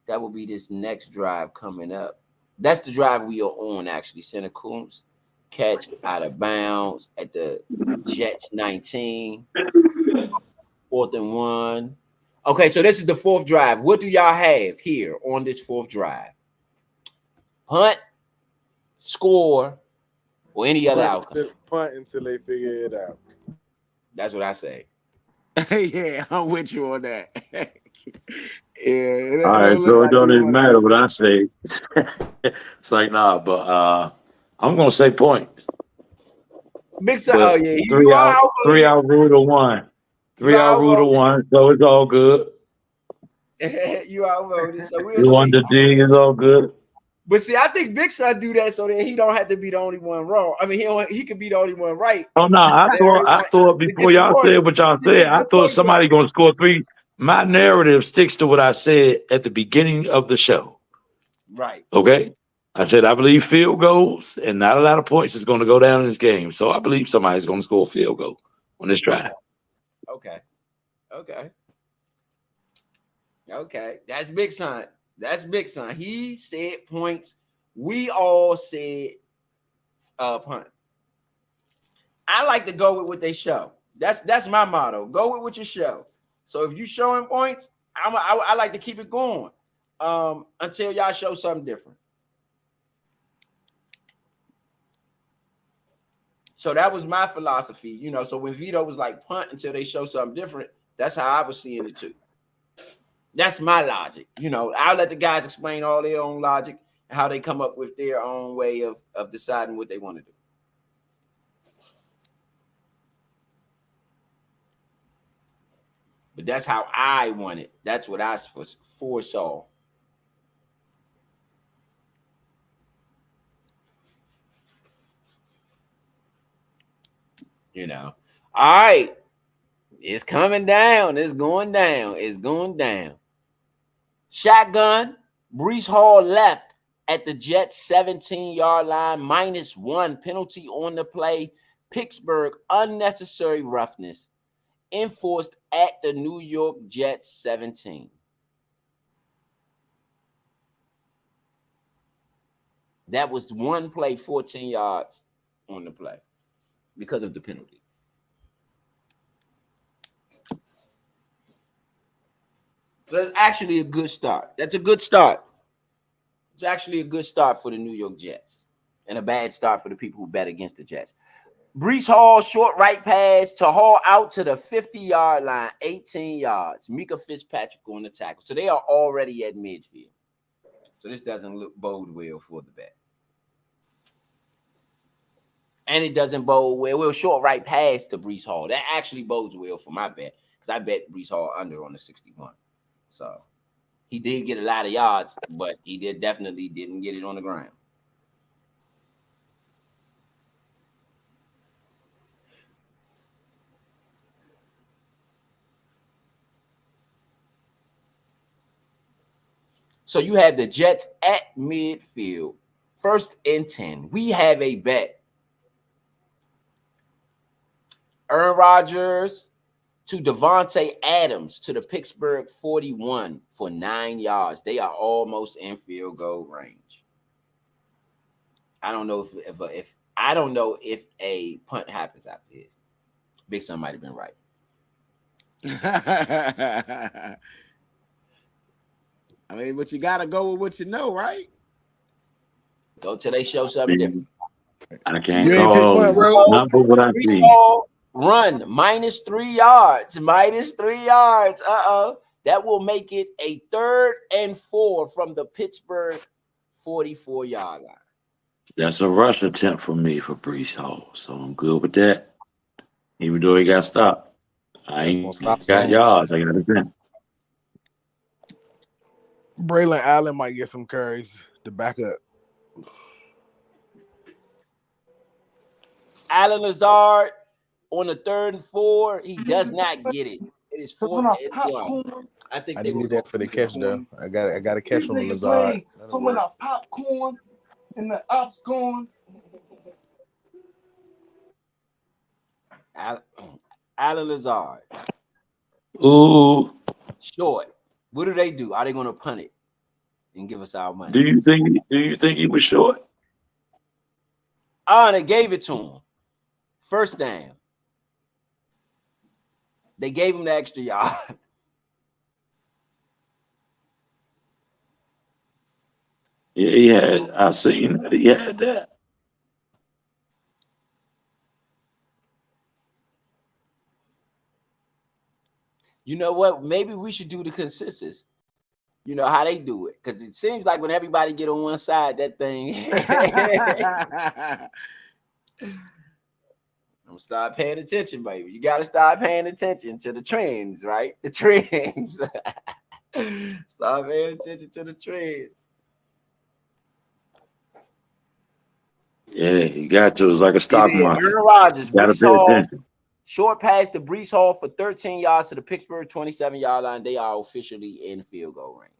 That will be this next drive coming up. That's the drive we are on, actually. Center Coombs catch out of bounds at the Jets 19. 4th and 1. Okay, so this is the 4th drive. What do y'all have here on this 4th drive? Punt, score, or any other outcome? Punt until they figure it out. That's what I say. Yeah, I'm with you on that. Yeah. All right, so it don't even matter what I say. It's like, nah, but I'm gonna say points. Big side. Oh yeah, three out rule to 1. 3 out rule to 1, so it's all good. You outvoted. So we'll You see. won the D, it's all good. But see, I think Big Son do that so that he don't have to be the only one wrong. I mean, he could be the only one right. Oh no, And I everyone thought to before y'all disappoint. said what y'all To said, I thought disappoint somebody y'all. gonna score 3. My narrative sticks to what I said at the beginning of the show. Right. Okay. I said I believe field goals and not a lot of points is going to go down in this game. So I believe somebody's going to score a field goal on this drive. Okay. Okay. Okay. That's Big Son. That's Big Son. He said points. We all said punt. I like to go with what they show. That's my motto. Go with what you show. So if you showing points, I like to keep it going until y'all show something different. So that was my philosophy, you know. So when Vito was like punt until they show something different, that's how I was seeing it too. That's my logic, you know. I'll let the guys explain all their own logic and how they come up with their own way of deciding what they want to do. But that's how I want it. That's what I foresaw. You know. All right. It's coming down. It's going down. It's going down. Shotgun. Brees Hall left at the Jets 17-yard line, -1 penalty on the play. Pittsburgh unnecessary roughness enforced at the New York Jets 17. That was one play, 14 yards on the play because of the penalty. So that's actually a good start. That's a good start. It's actually a good start for the New York Jets and a bad start for the people who bet against the Jets. Brees Hall, short right pass to Hall out to the 50-yard line, 18 yards. Mika Fitzpatrick on the tackle. So they are already at midfield. So this doesn't bode well for the bet. And it doesn't bode well. Well, short right pass to Brees Hall. That actually bodes well for my bet because I bet Brees Hall under on the 61. So he did get a lot of yards, but he definitely didn't get it on the ground. So you have the Jets at midfield, 1st and 10. We have a bet. Aaron Rodgers to Devontae Adams to the Pittsburgh 41 for 9 yards. They are almost in field goal range. I don't know if I don't know if a punt happens after this. Big Son might have been right. I mean, but you gotta go with what you know, right? Go till they show something different. I can't You ain't pick call punt, bro. number what I Brees see. Hall run -3 yards. -3 yards. That will make it a 3rd and 4 from the Pittsburgh 44-yard line. That's a rush attempt for me for Brees Hall, so I'm good with that. Even though he got stopped, I That's gonna ain't stop got soon. yards. I got a defense. Braylon Allen might get some carries to back up. Alan Lazard on the 3rd and 4. He does not get it. It is 4th and 1. I think I they will need go that for the for it. catch though. I got a catch from Lazard. Someone off popcorn and the ops gone. Alan Lazard. Ooh, Short. What do they do? Are they going to punt it and give us our money? do you think he was short? Oh, they gave it to him. 1st down. They gave him the extra yard. Yeah, he had. I seen that he had that. You know what? Maybe we should do the consensus. You know how they do it. Because it seems like when everybody get on one side, that thing. I'm start paying attention, baby. You got to start paying attention to the trends, right? The trends. Start paying attention to the trends. Yeah, you got to. It's like a Either stock market. Aaron Rodgers, You got to Brees pay Hall, attention. short pass to Brees Hall for 13 yards to the Pittsburgh 27-yard line. They are officially in field goal range.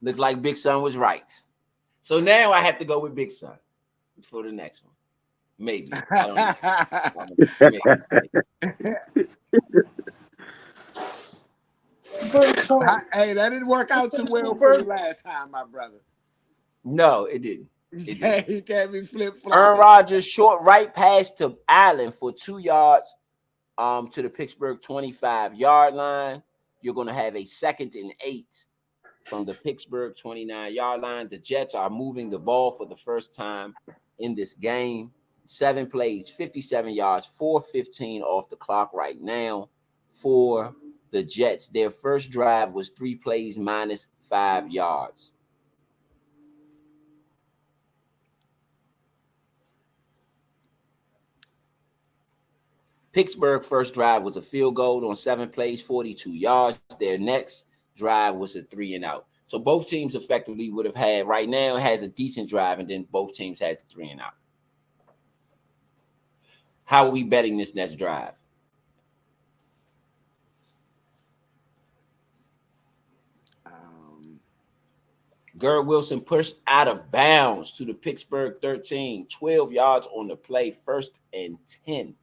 Looks like Big Son was right. So now I have to go with Big Son for the next one. Maybe. I don't know. Maybe. Hey, that didn't work out too well for you last time, my brother. No, it didn't. It Yeah, didn't. he can't be flip Aaron flopping. Rodgers, short right pass to Allen for 2 yards to the Pittsburgh 25-yard line. You're going to have a 2nd and 8 from the Pittsburgh 29-yard line. The Jets are moving the ball for the first time in this game. 7 plays, 57 yards, 4:15 off the clock right now for the Jets. Their first drive was 3 plays minus 5 yards. Pittsburgh first drive was a field goal on 7 plays, 42 yards. Their next drive was a 3 and out. So both teams effectively would have had right now has a decent drive, and then both teams has a 3 and out. How are we betting this next drive? Garrett Wilson pushed out of bounds to the Pittsburgh 13, 12 yards on the play, 1st and 10.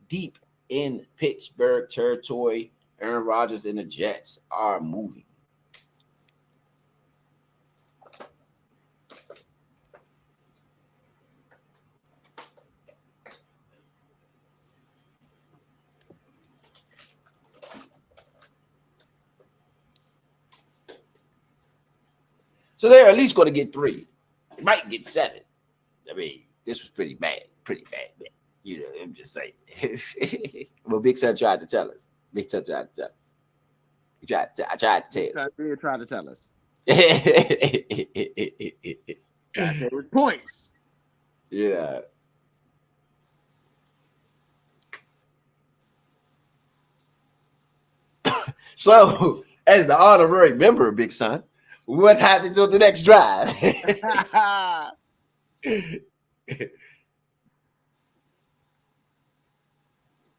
Deep in Pittsburgh territory, Aaron Rodgers and the Jets are moving. So they're at least going to get 3. They might get 7. I mean, this was pretty bad. You know, I'm just saying. Well, Big Son tried to tell us. I tried to tell you. You tried to tell us. Yeah. There was points. So, as the honorary member, Big Son, what happens on the next drive?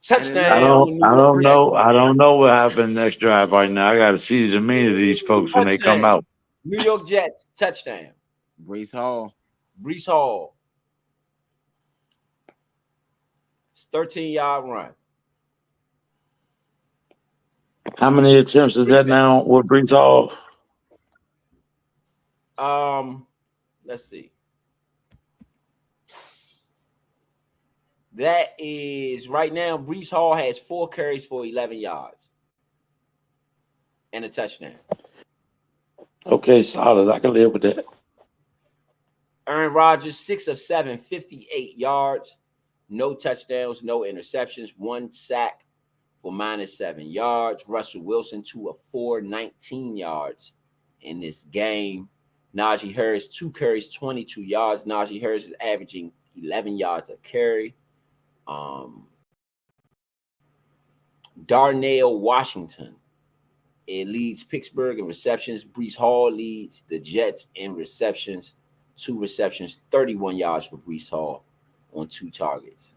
Touchdown. I don't know. I don't know what happened next drive right now. I got to see the demeanor of these folks when they come out. New York Jets, touchdown. Brees Hall. Brees Hall. It's 13-yard run. How many attempts is that now with Brees Hall? Let's see. That is right now. Brees Hall has 4 carries for 11 yards and a touchdown. Okay, solid. I can live with that. Aaron Rodgers, 6 of 7, 58 yards, no touchdowns, no interceptions, 1 sack for -7 yards. Russell Wilson, 2 of 4, 19 yards in this game. Najee Harris, 2 carries, 22 yards. Najee Harris is averaging 11 yards a carry. Darnell Washington, it leads Pittsburgh in receptions. Brees Hall leads the Jets in receptions. 2 receptions, 31 yards for Brees Hall on 2 targets.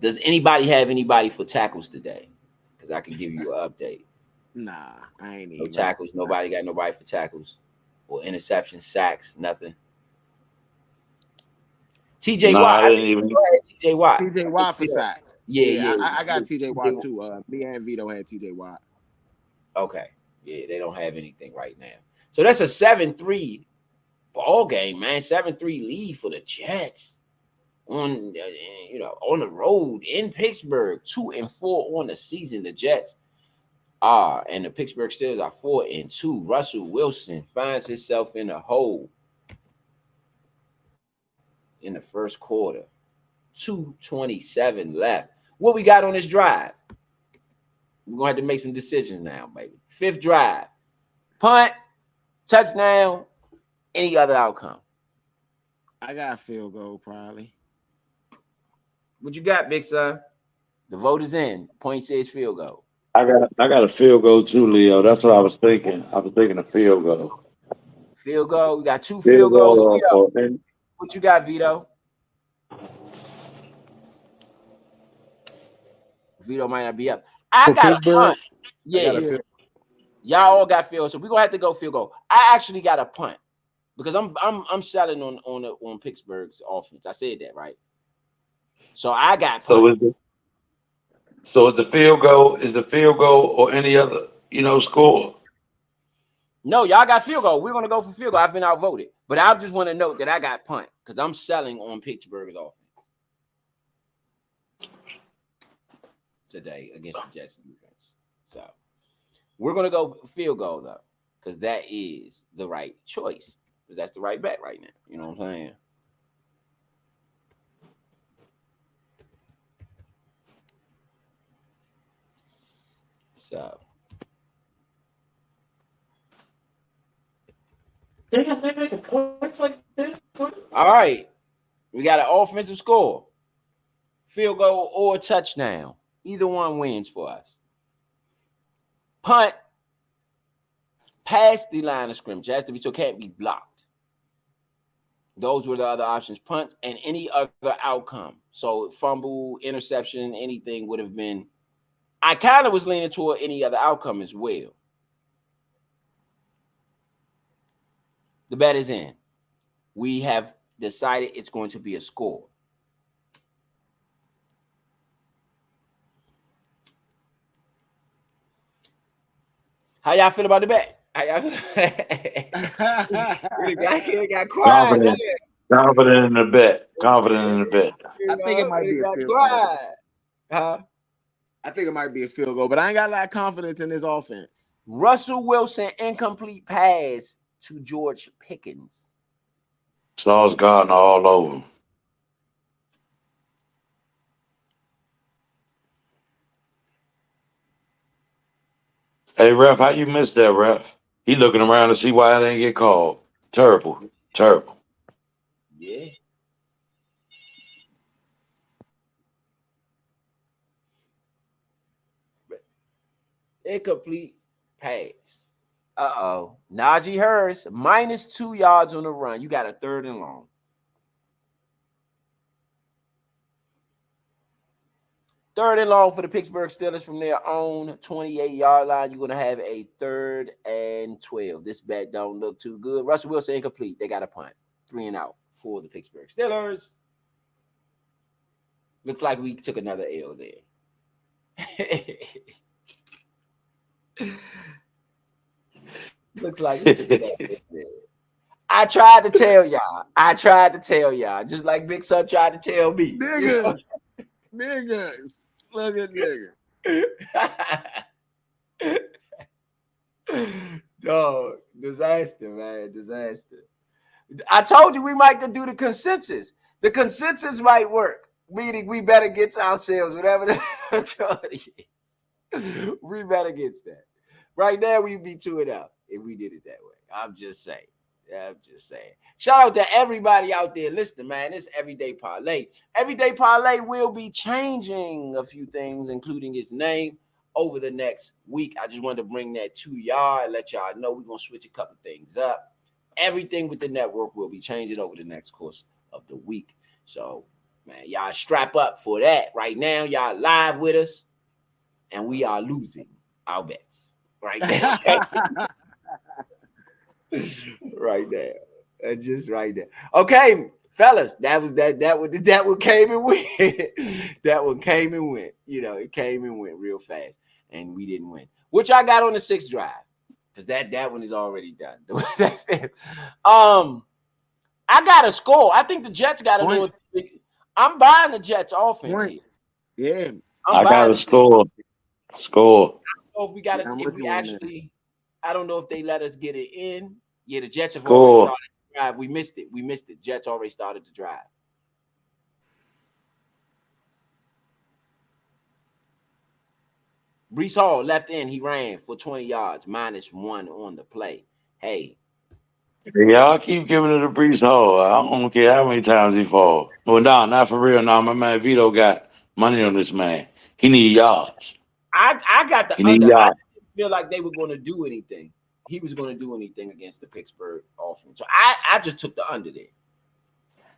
Does anybody have anybody for tackles today? Because I can give you an update. Nah, I ain't No even. tackles. Nobody got nobody for tackles or interceptions, sacks, nothing. TJ Watt. I didn't even. TJ Watt. TJ Watt for sacks. Yeah. I got TJ Watt too. Me and Vito had TJ Watt. Okay. Yeah, they don't have anything right now. So that's a 7-3 ball game, man. 7-3 lead for the Jets on on the road in Pittsburgh. 2-4 on the season. The Jets are, and the Pittsburgh Steelers are 4-2. Russell Wilson finds himself in a hole in the first quarter. 2:27 left. What we got on this drive? We're gonna have to make some decisions now, baby. 5th drive. Punt, touchdown, any other outcome. I got a field goal probably. What you got, Big Son? The vote is in. Point says field goal. I got a field goal too, Leo. That's what I was thinking. I was thinking a field goal. Field goal. We got two Field field goals. goal Vito, and what you got, Vito? Vito might not be up. I For got a Pittsburgh, punt. I got Yeah, a feel. y'all all got field, so we're gonna have to go field goal. I actually got a punt because I'm selling on Pittsburgh's offense. I said that right. So I got so punt. is the field goal or any other score. No, y'all got field goal. We're gonna go for field goal. I've been outvoted, but I just want to note that I got punt because I'm selling on Pittsburgh's offense today against the Jets defense. So we're gonna go field goal though, because that is the right choice. Because that's the right bet right now. You know what I'm saying? So all right, we got an offensive score, field goal or touchdown. Either one wins for us. Punt past the line of scrimmage. It has to be so it can't be blocked. Those were the other options. Punt and any other outcome. So fumble, interception, anything would have been. I kind of was leaning toward any other outcome as well. The bet is in. We have decided it's going to be a score. How y'all feel about the bet? How y'all feel? It got quiet. Confident, confident in the bet. Confident in the bet. I think it might be It a got field goal. quiet. Huh? I think it might be a field goal, but I ain't got a lot of confidence in this offense. Russell Wilson incomplete pass to George Pickens. Sauce Gardner all over him. Hey, ref, how you missed that, ref? He looking around to see why I didn't get called. Terrible. Terrible. Yeah. Incomplete pass. Uh-oh. Najee Harris, -2 yards on the run. You got a third and long. Third and long for the Pittsburgh Steelers from their own 28-yard line. You're going to have a 3rd and 12. This bet don't look too good. Russell Wilson incomplete. They got a punt. 3 and out for the Pittsburgh Steelers. Looks like we took another L there. Looks like we took another L there. I tried to tell y'all. Just like Big Son tried to tell me. Niggas, niggas, look at niggas. Dog, disaster, man, disaster. I told you we might do the consensus. The consensus might work, meaning we bet against ourselves, whatever the majority is. We bet against that. Right now, we'd be 2-0 if we did it that way. I'm just saying. Shout out to everybody out there listening, man. It's Everyday Parlay. Everyday Parlay will be changing a few things, including its name, over the next week. I just wanted to bring that to y'all and let y'all know we're going to switch a couple things up. Everything with the network will be changing over the next course of the week. So, man, y'all strap up for that. Right now, y'all live with us, and we are losing our bets right now. Right there. Just right there. Okay, fellas, that one came and went. That one came and went. You know, it came and went real fast, and we didn't win. Which I got on the 6th drive, because that one is already done. I got a score. I think the Jets got a little. I'm buying the Jets offense here. Yeah. I got a score. Score. I don't know if we got it. If we actually, I don't know if they let us get it in. Yeah, the Jets have already Score. started the drive. We missed it. Jets already started the drive. Brees Hall left in. He ran for 20 yards, -1 on the play. Hey, Y'all keep giving it a Brees Hall. I don't care how many times he fall. Well, no, not for real. No, my man Vito got money on this man. He need yards. I got the You need under. I yards. didn't feel like they were going to do anything. He was going to do anything against the Pittsburgh offense. So I just took the under there.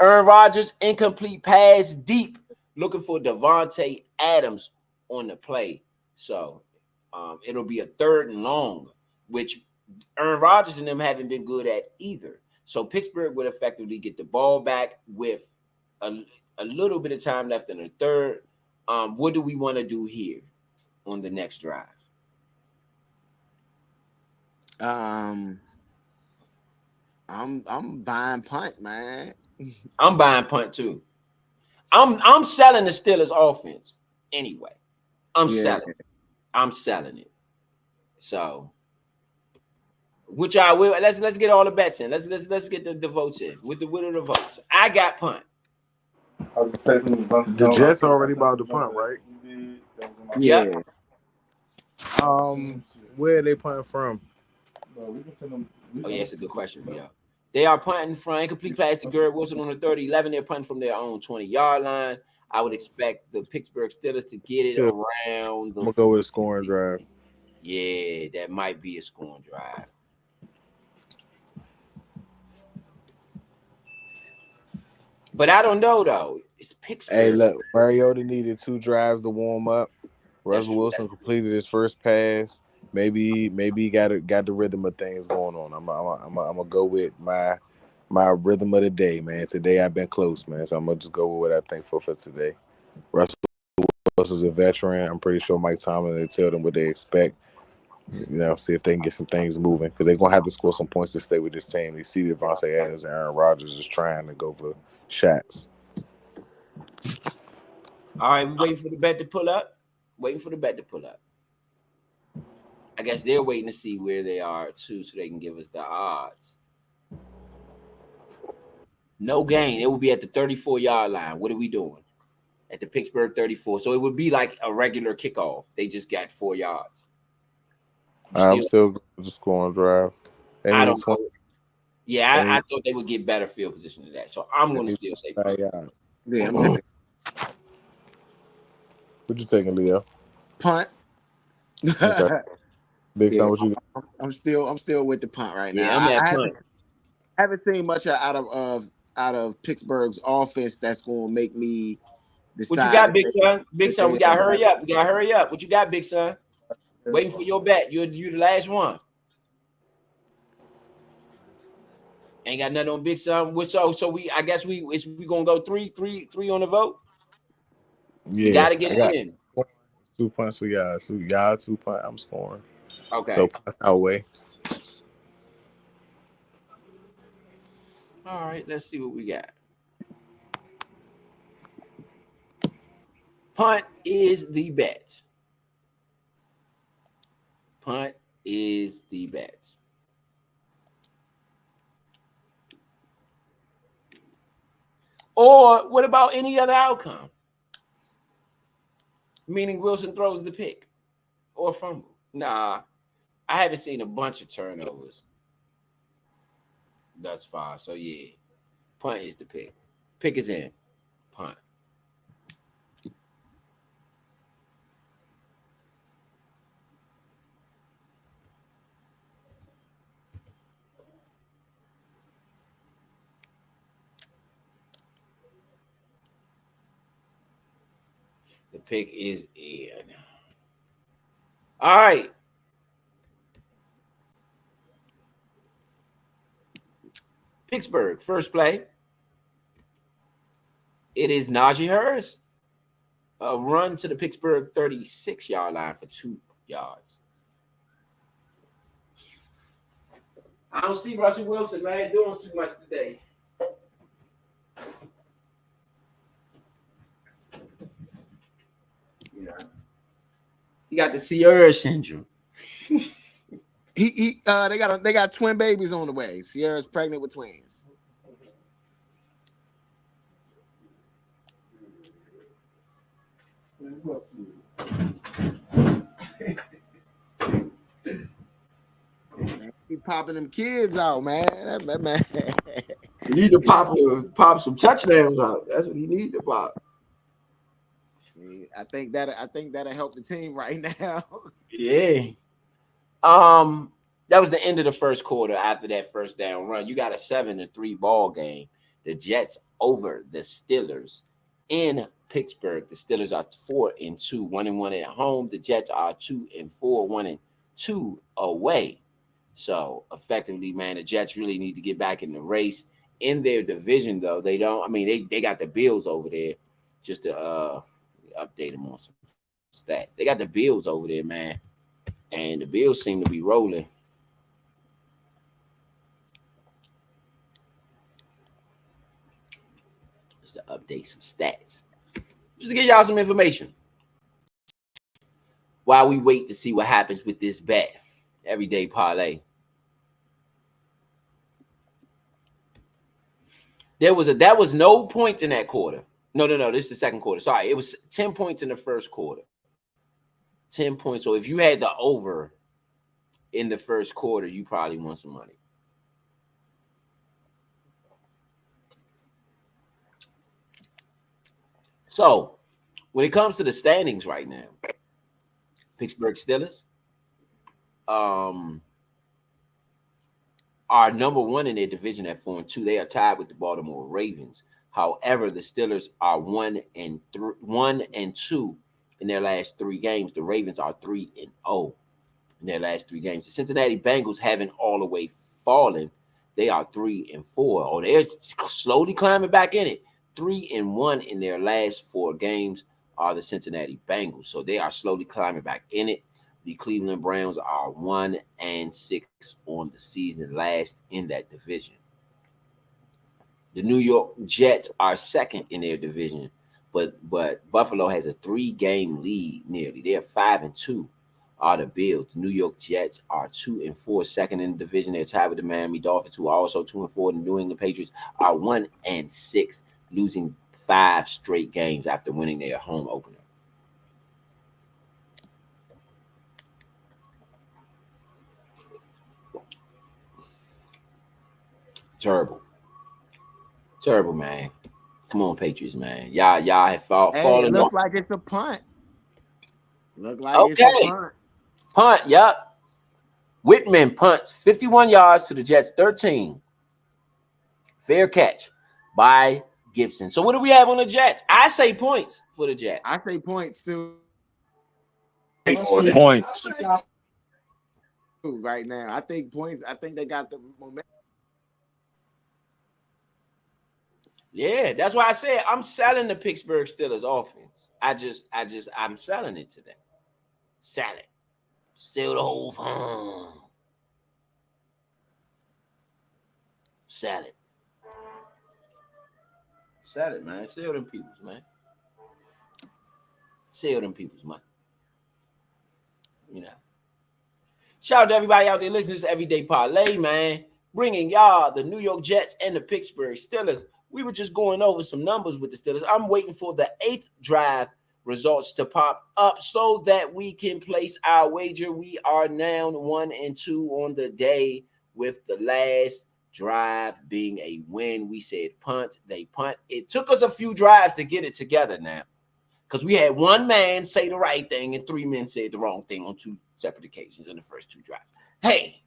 Aaron Rodgers, incomplete pass deep, looking for Devontae Adams on the play. So it'll be a 3rd and long, which Aaron Rodgers and them haven't been good at either. So Pittsburgh would effectively get the ball back with a little bit of time left in the 3rd. What do we want to do here on the next drive? I'm buying punt, man. I'm buying punt too. I'm selling the Steelers offense anyway. I'm selling it. So which I will let's get all the bets in. Let's get the votes in. With the votes. I got punt. The Jets already about to punt, right? Yeah. Yep. Where are they punting from? Oh yeah, it's a good question, Vito. They are punting from incomplete pass to Garrett Wilson on the 30-11. They're punting from their own 20-yard line. I would expect the Pittsburgh Steelers to get it around the. I'm gonna go with a scoring drive. Yeah, that might be a scoring drive. But I don't know though. It's Pittsburgh. Hey, look, Mariota needed 2 drives to warm up. Russell Wilson completed his first pass. Maybe he got the rhythm of things going on. I'm gonna go with my rhythm of the day, man. Today I've been close, man. So I'm gonna just go with what I think for today. Russell Wilson's a veteran. I'm pretty sure Mike Tomlin will tell them what they expect. See if they can get some things moving because they're gonna have to score some points to stay with this team. They see Devontae Adams and Aaron Rodgers just trying to go for shots. All right, we waiting for the bet to pull up. I guess they're waiting to see where they are too, so they can give us the odds. No gain. It will be at the 34-yard line. What are we doing? At the Pittsburgh 34. So it would be like a regular kickoff. They just got 4 yards. I'm still just scoring drive. I don't know. Yeah, I thought they would get better field position than that. So I'm going to still say punt. Yeah, I'm taking What you taking, Leo? punt. Okay. Big Son, what you got? I'm still with the punt right now. Yeah, I'm at punt. I haven't seen much out of Pittsburgh's offense that's going to make me decide. What you got, Big Son? Big Son, we got to hurry up. What you got, Big Son? Waiting for your bet. You're the last one. Ain't got nothing on Big Son. So I guess we gonna go three on the vote. Yeah, you gotta get it in. 2 punts for y'all. So y'all 2 punt. I'm scoring. Okay. So that's our way. All right. Let's see what we got. Punt is the bet. Punt is the bet. Or what about any other outcome? Meaning Wilson throws the pick or fumble. Nah, I haven't seen a bunch of turnovers thus far. So yeah, punt is the pick. Pick is in. Punt. The pick is in. All right. Pittsburgh, first play. It is Najee Harris. A run to the Pittsburgh 36-yard line for 2 yards. I don't see Russell Wilson, man, doing too much today. Yeah. He got the Sierra syndrome. They got twin babies on the way. Sierra's pregnant with twins. He popping them kids out, man. That man. You need to pop some touchdowns out. That's what you need to pop. I think that'll help the team right now. Yeah. That was the end of the first quarter. After that first down run, you got a 7-3 ball game. The Jets over the Steelers in Pittsburgh. The Steelers are 4-2, 1-1 at home. The Jets are 2-4, 1-2 away. So effectively, man, the Jets really need to get back in the race in their division. Though they don't. I mean, they got the Bills over there. Just to update them on some stats. They got the Bills over there, man, and the Bills seem to be rolling. Just to update some stats, just to give y'all some information while we wait to see what happens with this bet. Everyday parlay. There was no points in that quarter. No. This is the second quarter. Sorry, it was 10 points in the first quarter. 10 points. So if you had the over in the first quarter, you probably won some money. So when it comes to the standings right now, Pittsburgh Steelers are number one in their division at 4-2. They are tied with the Baltimore Ravens. However, the Steelers are 1-2 in their last 3 games. The Ravens are 3-0 in their last 3 games. The Cincinnati Bengals haven't all the way fallen. They are 3-4. Oh, they're slowly climbing back in it. 3-1 in their last 4 games are the Cincinnati Bengals. So they are slowly climbing back in it. The Cleveland Browns are 1-6 on the season, last in that division. The New York Jets are second in their division, but Buffalo has a 3-game lead nearly. They're 5-2. Are the Bills. The New York Jets are 2-4, second in the division. They're tied with the Miami Dolphins, who are also 2-4. The New England Patriots are 1-6, losing 5 straight games after winning their home opener. Terrible, man. Come on, Patriots, man. Y'all have fallen. It look like it's a punt. Look like Okay. It's a punt. Punt, yep. Whitman punts 51 yards to the Jets 13. Fair catch by Gibson. So what do we have on the Jets? I say points for the Jets. I say points too. Points. Right now, I think points. I think they got the momentum. Yeah, that's why I said I'm selling the Pittsburgh Steelers offense. I'm selling it to them. Sell it. Sell the whole farm. Sell it. Sell it, man. Sell them peoples, man. Sell them peoples, man. You know. Shout out to everybody out there listening to Everyday Parlay, man. Bringing y'all the New York Jets and the Pittsburgh Steelers. We were just going over some numbers with the Steelers. I'm waiting for the 8th drive results to pop up so that we can place our wager. We are now 1-2 on the day, with the last drive being a win. We said punt. They punt. It took us a few drives to get it together now, because we had one man say the right thing and 3 men said the wrong thing on 2 separate occasions in the first 2 drives. Hey,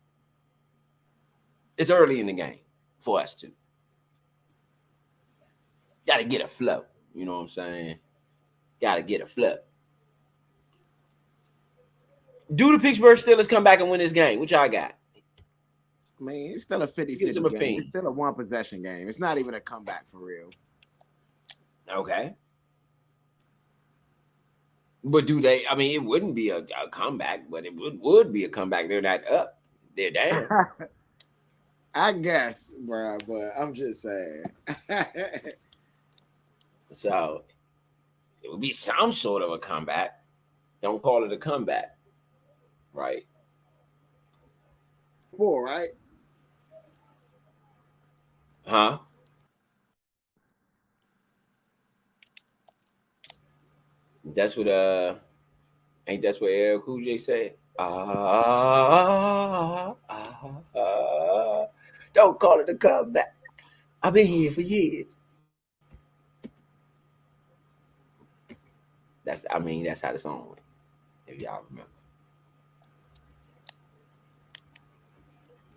it's early in the game for us too. Got to get a flow. You know what I'm saying? Got to get a flow. Do the Pittsburgh Steelers come back and win this game? What y'all got? I mean, it's still a 50-50 game. It's still a 1-possession game. It's not even a comeback for real. Okay. But do they? I mean, it wouldn't be a comeback, but it would be a comeback. They're not up. They're down. I guess, bro, but I'm just saying. So it would be some sort of a comeback. Don't call it a comeback, right? 4, right? Huh? That's what ain't that's what LL Cool J said? Don't call it a comeback. I've been here for years. That's how the song went. If y'all remember.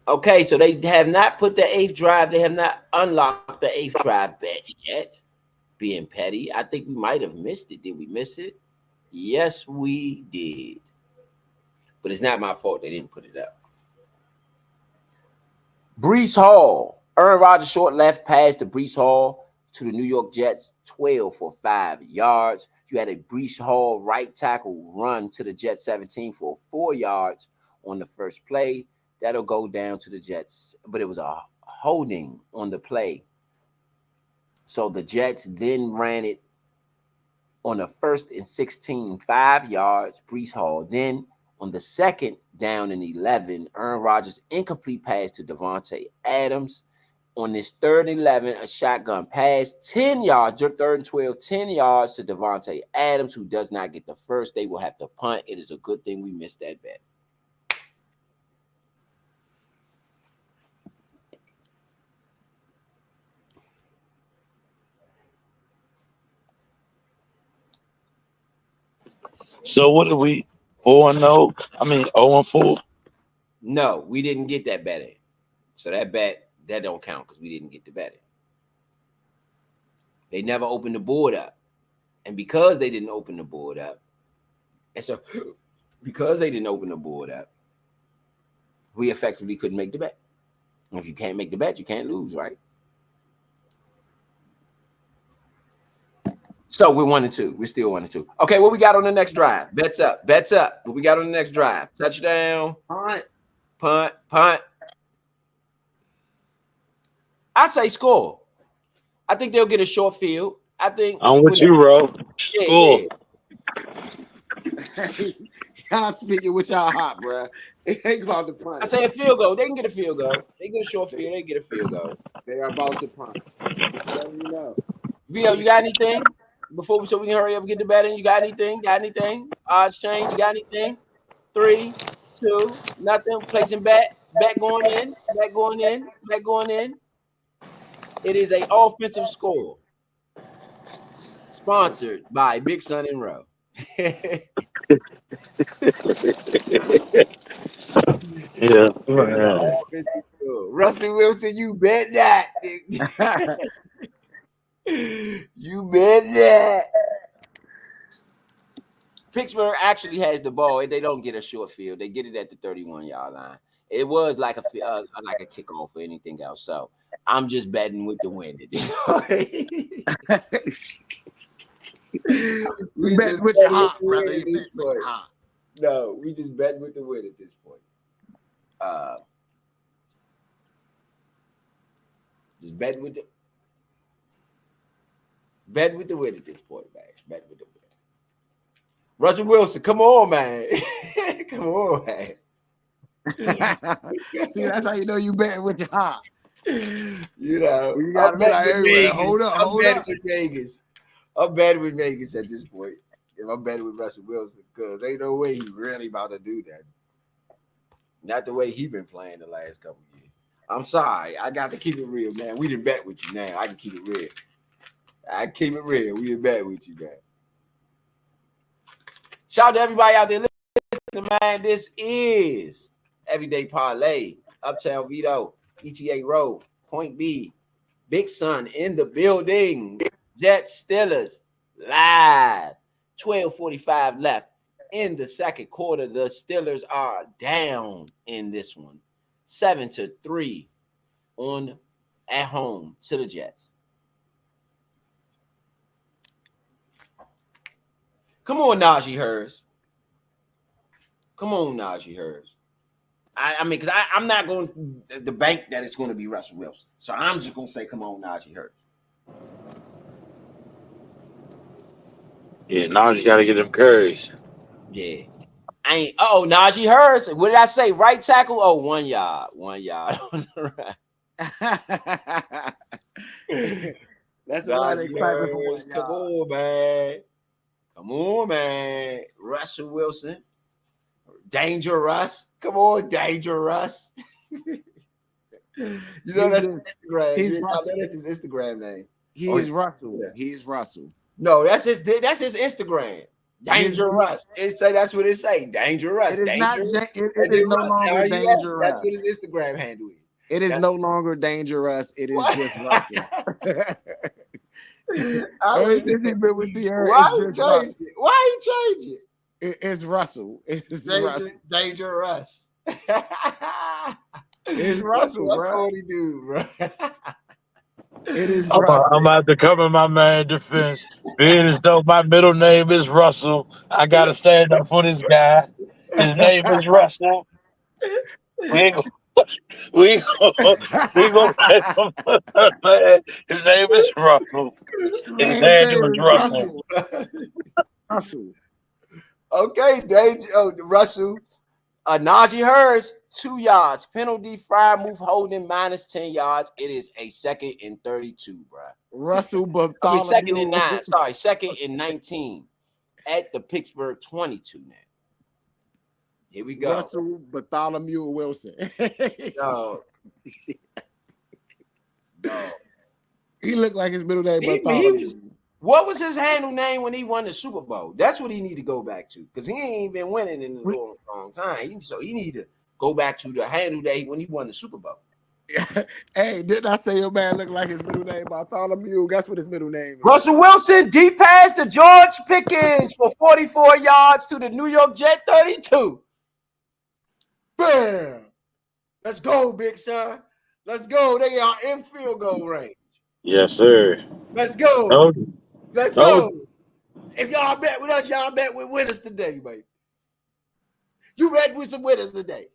Okay, so they have not put the 8th drive. They have not unlocked the 8th drive bet yet. Being petty, I think we might have missed it. Did we miss it? Yes, we did. But it's not my fault they didn't put it up. Brees Hall. Aaron Rodgers short left pass to Brees Hall to the New York Jets, 12 for 5 yards. You had a Brees Hall right tackle run to the Jets 17 for 4 yards on the first play. That'll go down to the Jets, but it was a holding on the play. So the Jets then ran it on the 1st and 16, 5 yards, Brees Hall. Then on the 2nd down and 11, Aaron Rodgers incomplete pass to Devontae Adams. On this 3rd and 11, a shotgun pass, 10 yards, 3rd and 12, 10 yards to Devontae Adams, who does not get the first. They will have to punt. It is a good thing we missed that bet. So what are we 4-0? I mean 0-4. No, we didn't get that bet in. So that bet, that don't count because we didn't get the bet in. They never opened the board up. And because they didn't open the board up, and so because they didn't open the board up, we effectively couldn't make the bet. And if you can't make the bet, you can't lose, right? So we're 1-2. We're still 1-2. Okay, what we got on the next drive? Bets up. Bets up. What we got on the next drive? Touchdown. Punt. I say score. I think they'll get a short field. I think I'm with you, bro. Score. Y'all speaking with y'all hot, bro. It ain't about to punt. I say a field goal. They can get a field goal. They get a short field. They get a field goal. They are about to punt. Let me know. Vito, you got anything before so we can hurry up and get the bet in? You got anything? Got anything? Odds change. You got anything? 3, 2, nothing. Placing bet. Bet going in. Bet going in. Bet going in. It is a offensive score. Sponsored by Big Sun and Row. Yeah. Russell Wilson, you bet that. You bet that. Pittsburgh actually has the ball, and they don't get a short field. They get it at the 31-yard line. It was like a kickoff or anything else. So I'm just betting with the win. We bet with your heart, brother. You bet with your heart. No, we just bet with the win at this point. Just bet with the win at this point, man. Bet with the win. Russell Wilson, come on, man. Come on, man. See, that's how you know you betting with your heart. You know, you gotta be like, hey, hold up. With Vegas. I'm betting with Vegas at this point. If I'm betting with Russell Wilson, because ain't no way he's really about to do that. Not the way he's been playing the last couple of years. I'm sorry. I got to keep it real, man. We didn't bet with you now. I can keep it real. We didn't bet with you, man. Shout out to everybody out there listening, man. This is Everyday Parlay. Uptown Vito, ETA Road, Point B, Big Sun in the building. Jets Steelers live. 12:45 left in the second quarter. The Steelers are down in this one, 7-3 at home to the Jets. Come on, Najee Harris. Come on, Najee Harris. I mean, because I'm not going to the bank that it's going to be Russell Wilson. So I'm just going to say, come on, Najee Harris. Yeah, Najee got to get them carries. Yeah. Najee Harris. What did I say? Right tackle? Oh, 1 yard. 1 yard on the right. That's a lot of excitement for 1 yard. Come on, man. Come on, man. Russell Wilson. Dangerous. Come on, Dangerous. You know that's his Instagram. That's his Instagram name. He's Russell. Yeah. He's Russell. No, that's his Instagram. Dangerous. It say that's what it say. Dangerous. It is not. Dangerous. It is no longer Dangerous. That's dangerous. what his Instagram handle is. It is no longer dangerous. It is just Russell. Ever since he been with Sierra, it's just Russell. Why he change it? It's Russell. It's Russell. Dangerous. It's Russell, That's bro. what he do, bro. It is I'm Russell. about to cover my man defense. Being as though my middle name is Russell, I gotta stand up for this guy. His name is Russell. We ain't gonna, we ain't gonna, we ain't gonna play him. Man, his name is Russell. His Man, his name name is is Russell. Russell. Okay, Russell. Najee Harris, 2 yards. Penalty, fire move, holding minus 10 yards. It is a 2nd and 32, bro. Russell I mean, 2nd and Bartholomew. 9. Sorry, 2nd and 19 at the Pittsburgh 22 now. Here we go. Russell Bartholomew Wilson. No. He looked like his middle name Bartholomew. What was his handle name when he won the Super Bowl? That's what he need to go back to, because he ain't been winning in a long time. So he need to go back to the handle that when he won the Super Bowl. Hey, didn't I say your man looked like his middle name Bartholomew? Guess what his middle name is? Russell Wilson, deep pass to George Pickens for 44 yards to the New York Jet 32. Bam! Let's go, big son. Let's go. They are in field goal range. Yes, sir. Let's go. No, Let's go. If y'all bet with us, y'all bet with winners today, baby. You bet with some winners today.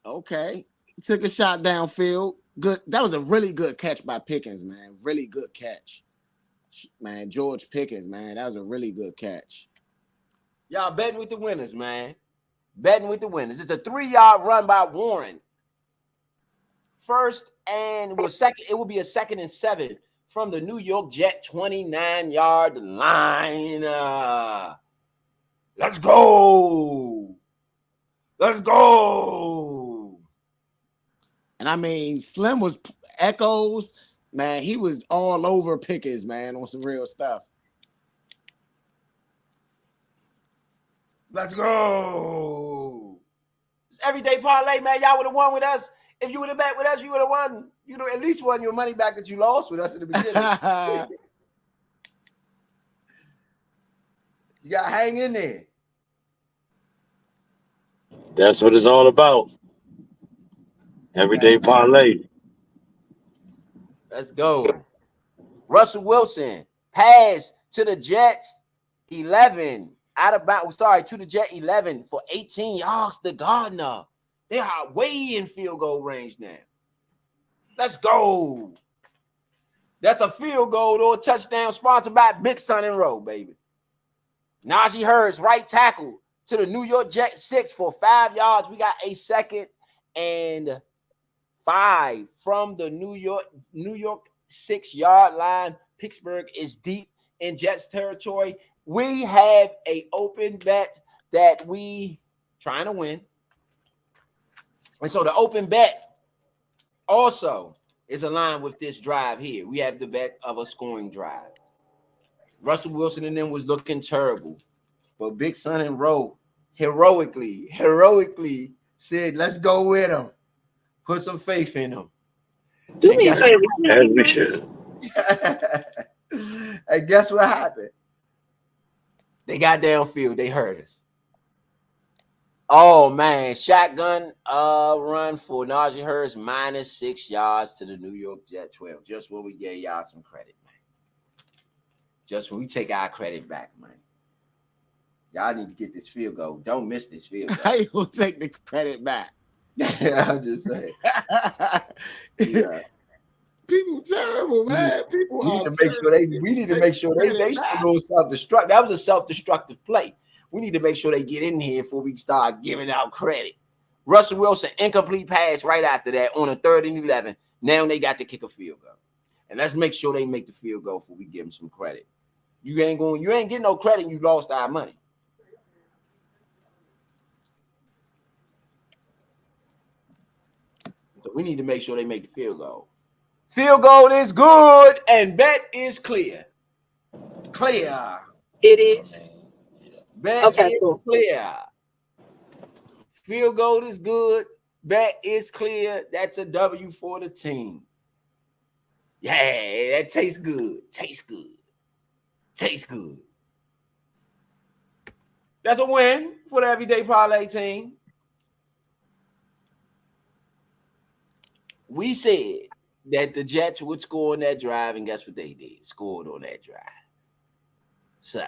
Okay. He took a shot downfield. Good. That was a really good catch by Pickens, man. Really good catch. Man, George Pickens, man. That was a really good catch. Y'all betting with the winners, man. Betting with the winners. It's a 3-yard run by Warren. First and second. It will be a 2nd and 7 from the New York Jet 29-yard line. Let's go. Let's go. And I mean, Slim was echoes. Man, he was all over Pickens, man, on some real stuff. Let's go. It's everyday parlay, man. Y'all would have won with us. If you would have bet with us, you would have won. You know, at least won your money back that you lost with us in the beginning. You got to hang in there. that's what it's all about. Everyday parlay. Let's go. Russell Wilson, pass to the Jets, 11. Out of bounds, to the Jet 11 for 18 yards to Gardner. They are way in field goal range now. Let's go. That's a field goal or a touchdown sponsored by Big Sun and Row, baby. Najee Harris, right tackle to the New York Jet 6 for 5 yards. We got a 2nd and 5 from the New York 6-yard line. Pittsburgh is deep in Jets territory. We have a open bet that we trying to win. And so the open bet also is aligned with this drive here. We have the bet of a scoring drive. Russell Wilson and them was looking terrible. But Big Sun and Rowe heroically said, let's go with them. Put some faith in them. As we should. And guess what happened? They got downfield. They hurt us. Oh, man. Shotgun run for Najee Harris, minus 6 yards to the New York Jet 12. Just when we gave y'all some credit, man. Just when we take our credit back, man. Y'all need to get this field goal. Don't miss this field goal. How you gonna take the credit back? I'm just saying. Yeah. People terrible, man. People we need to make sure they still self-destruct. That was a self-destructive play. We need to make sure they get in here before we start giving out credit. Russell Wilson, incomplete pass right after that on a 3rd and 11. Now they got to kick a field goal. And let's make sure they make the field goal before we give them some credit. You ain't getting no credit, you lost our money. So we need to make sure they make the field goal. Field goal is good and bet is clear. Clear. It is. Bet Okay, is cool. clear. Field goal is good. Bet is clear. That's a W for the team. Yeah, that tastes good. Tastes good. Tastes good. That's a win for the everyday parlay team. We said that the Jets would score on that drive, and guess what they did? Scored on that drive. So,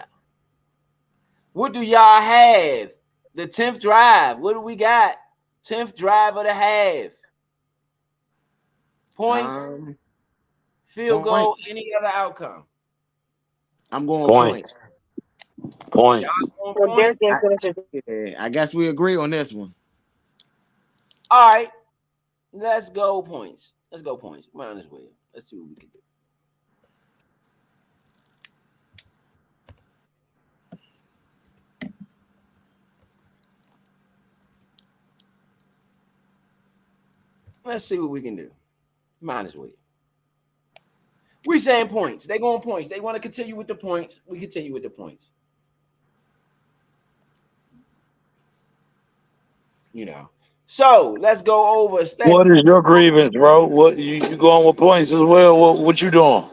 what do y'all have? The 10th drive. What do we got? 10th drive of the half. Points, field goal, Points. any other outcome. I'm going Points. points. Points. On So Derek points. ain't finishing. Yeah, I guess we agree on this one. All right. Let's go points. Let's go points. Might as well. Let's see what we can do. Let's see what we can do. Might as well. We saying points. They going points. They want to continue with the points. We continue with the points. You know. So let's go over stats. What is your grievance, bro? What you going with points as well? What you doing?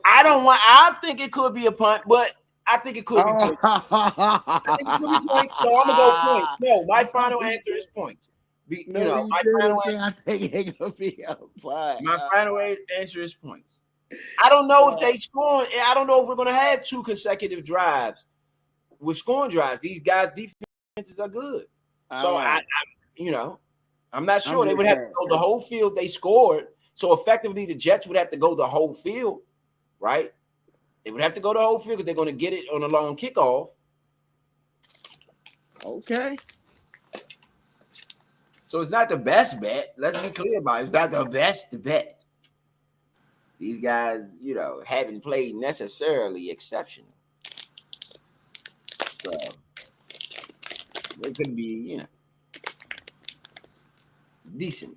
I don't want. I think it could be a punt, but I think it could be points. I think it could be points. So I'm gonna go points. No, my final answer is points. You No, know, he my final didn't answer. say I think it could be a punt. My final answer is points. I don't know if they score. I don't know if we're gonna have 2 consecutive drives with scoring drives. These guys' defenses are good. All So right. you know, I'm not I'm sure they just would have to saying. go the whole field. They scored, so effectively the Jets would have to go the whole field, right? They would have to go the whole field because they're going to get it on a long kickoff. Okay. So it's not the best bet. Let's be clear about it. It's not the best bet. These guys, you know, haven't played necessarily exceptional. So it could be, you know, decent.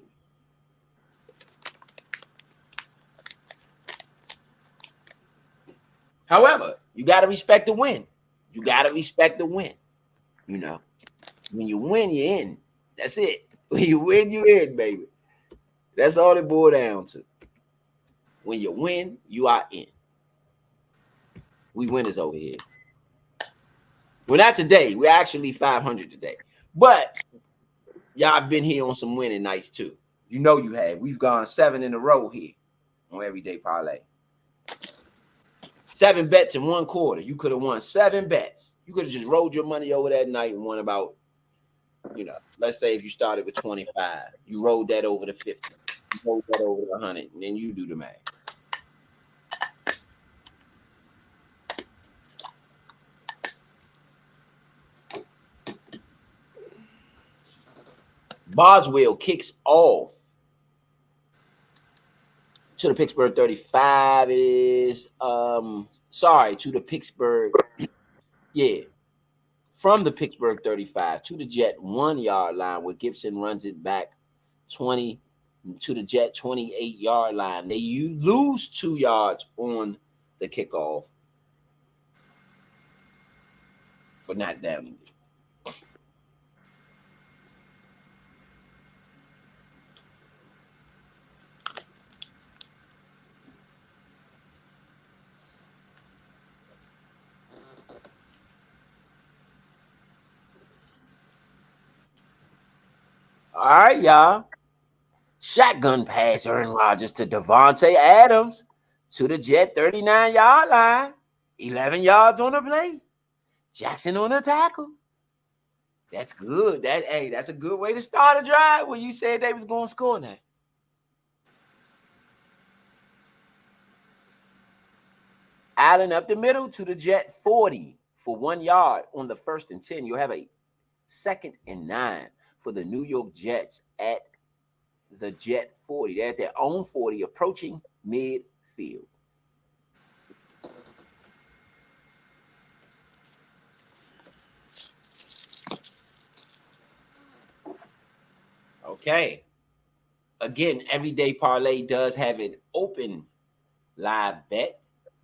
However, you got to respect the win. You got to respect the win. You know, when you win, you're in. That's it. When you win, you're in, baby. That's all it boils down to. When you win, you are in. We winners over here. Well, not today. We're actually 500 today. But y'all have been here on some winning nights too. You know you have. We've gone 7 in a row here on Everyday Parlay. 7 bets in 1 quarter. You could have won 7 bets. You could have just rolled your money over that night and won about, you know, let's say if you started with 25, you rolled that over to 50, you rolled that over to 100, and then you do the math. Boswell kicks off to the Pittsburgh 35. It is to the Pittsburgh, yeah, from the Pittsburgh 35 to the Jet 1-yard line where Gibson runs it back 20 to the Jet 28-yard line. You lose 2 yards on the kickoff for not downing it. All right, y'all. Shotgun pass, Aaron Rodgers to Devontae Adams to the Jet 39-yard line. 11 yards on the play. Jackson on the tackle. That's good. That's a good way to start a drive when you said they was going to score now. Allen up the middle to the Jet 40 for 1 yard on the 1st and 10. You'll have a 2nd and 9 for the New York Jets at the Jet 40. They're at their own 40, approaching midfield. Okay. Again, Everyday Parlay does have an open live bet.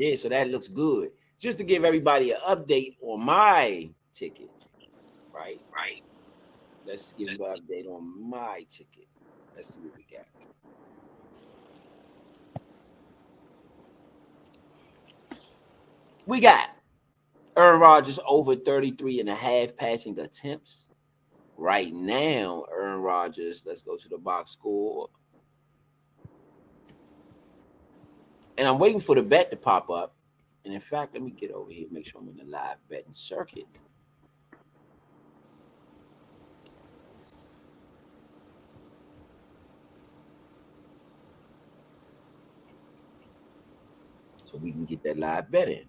Yeah, so that looks good. Just to give everybody an update on my ticket, right? Let's give an update on my ticket. Let's see what we got. We got Aaron Rodgers over 33 and a half passing attempts. Right now, Aaron Rodgers, let's go to the box score. And I'm waiting for the bet to pop up. And in fact, let me get over here, make sure I'm in the live betting circuit. So we can get that live bet in.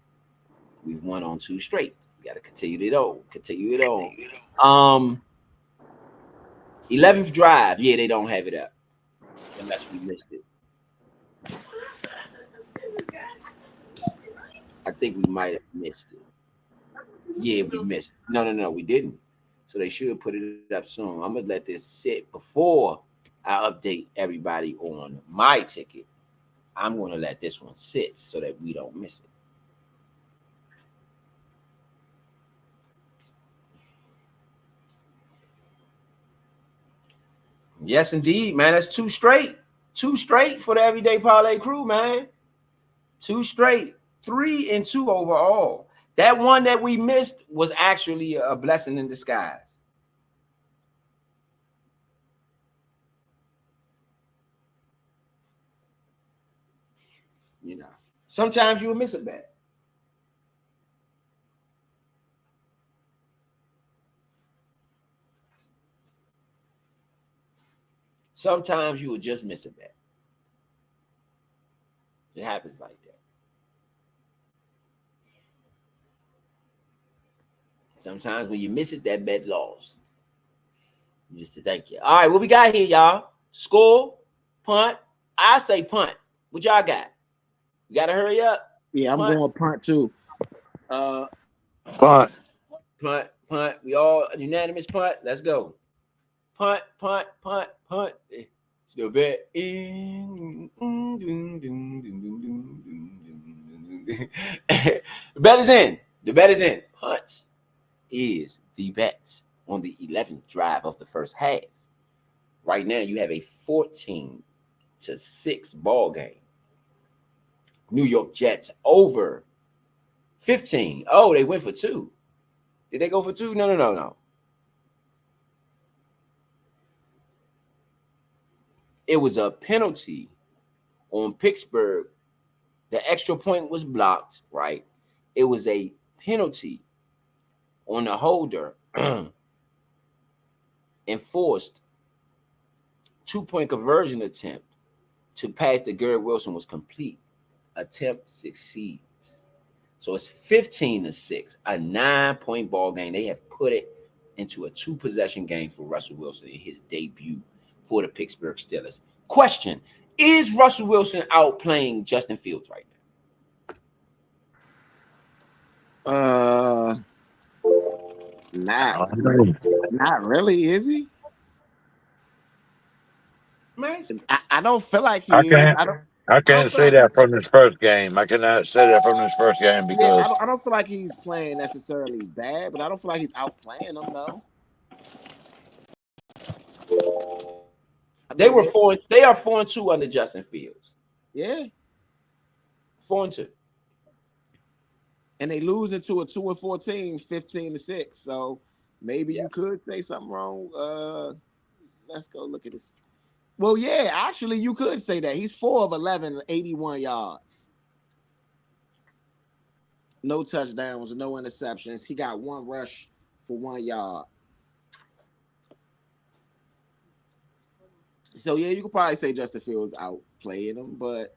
We've won on 2 straight. We got to continue it on. Continue it on. 11th drive. Yeah, they don't have it up unless we missed it. I think we might have missed it. Yeah, we missed. No, we didn't. So they should put it up soon. I'm gonna let this sit before I update everybody on my ticket. I'm gonna let this one sit so that we don't miss it. Yes, indeed, man. That's 2 straight. 2 straight for the everyday parlay crew, man. 2 straight. 3 and 2 overall. That one that we missed was actually a blessing in disguise. You know, sometimes you will miss a bet. Sometimes you will just miss a bet. It happens like that. Sometimes when you miss it, that bet lost. Just to thank you. All right, what we got here, y'all? Score, punt. I say punt. What y'all got? You gotta hurry up. Yeah, I'm Punt. going punt too. Punt. Punt. We all unanimous punt. Let's go. Punt. Still bet. The bet is in. The bet is in. Punt is the bet on the 11th drive of the first half. Right now, you have a 14-6 ball game. New York Jets over 15. Oh, they went for 2. Did they go for 2? No. It was a penalty on Pittsburgh. The extra point was blocked, right? It was a penalty on the holder enforced 2-point conversion attempt to pass to Garrett Wilson was complete. Attempt succeeds. So it's 15-6, a 9-point ball game. They have put it into a 2-possession game for Russell Wilson in his debut for the Pittsburgh Steelers. Question: is Russell Wilson outplaying Justin Fields right Not really, is he? now? Man, I don't feel like I he is. can't. I I don't can't feel say like that from this first game. I cannot say that from this first game because I don't feel like he's playing necessarily bad, but I don't feel like he's outplaying them though. I they mean, were 4. They are 4-2 under Justin Fields. yeah, 4-2. and they lose into a 2-14, 15-6. So maybe Yeah. you could say something wrong. Let's go look at this. Well, yeah, actually, you could say that he's 4 of 11, 81 yards. No touchdowns, no interceptions. He got 1 rush for 1 yard. So yeah, you could probably say Justin Fields outplayed him, but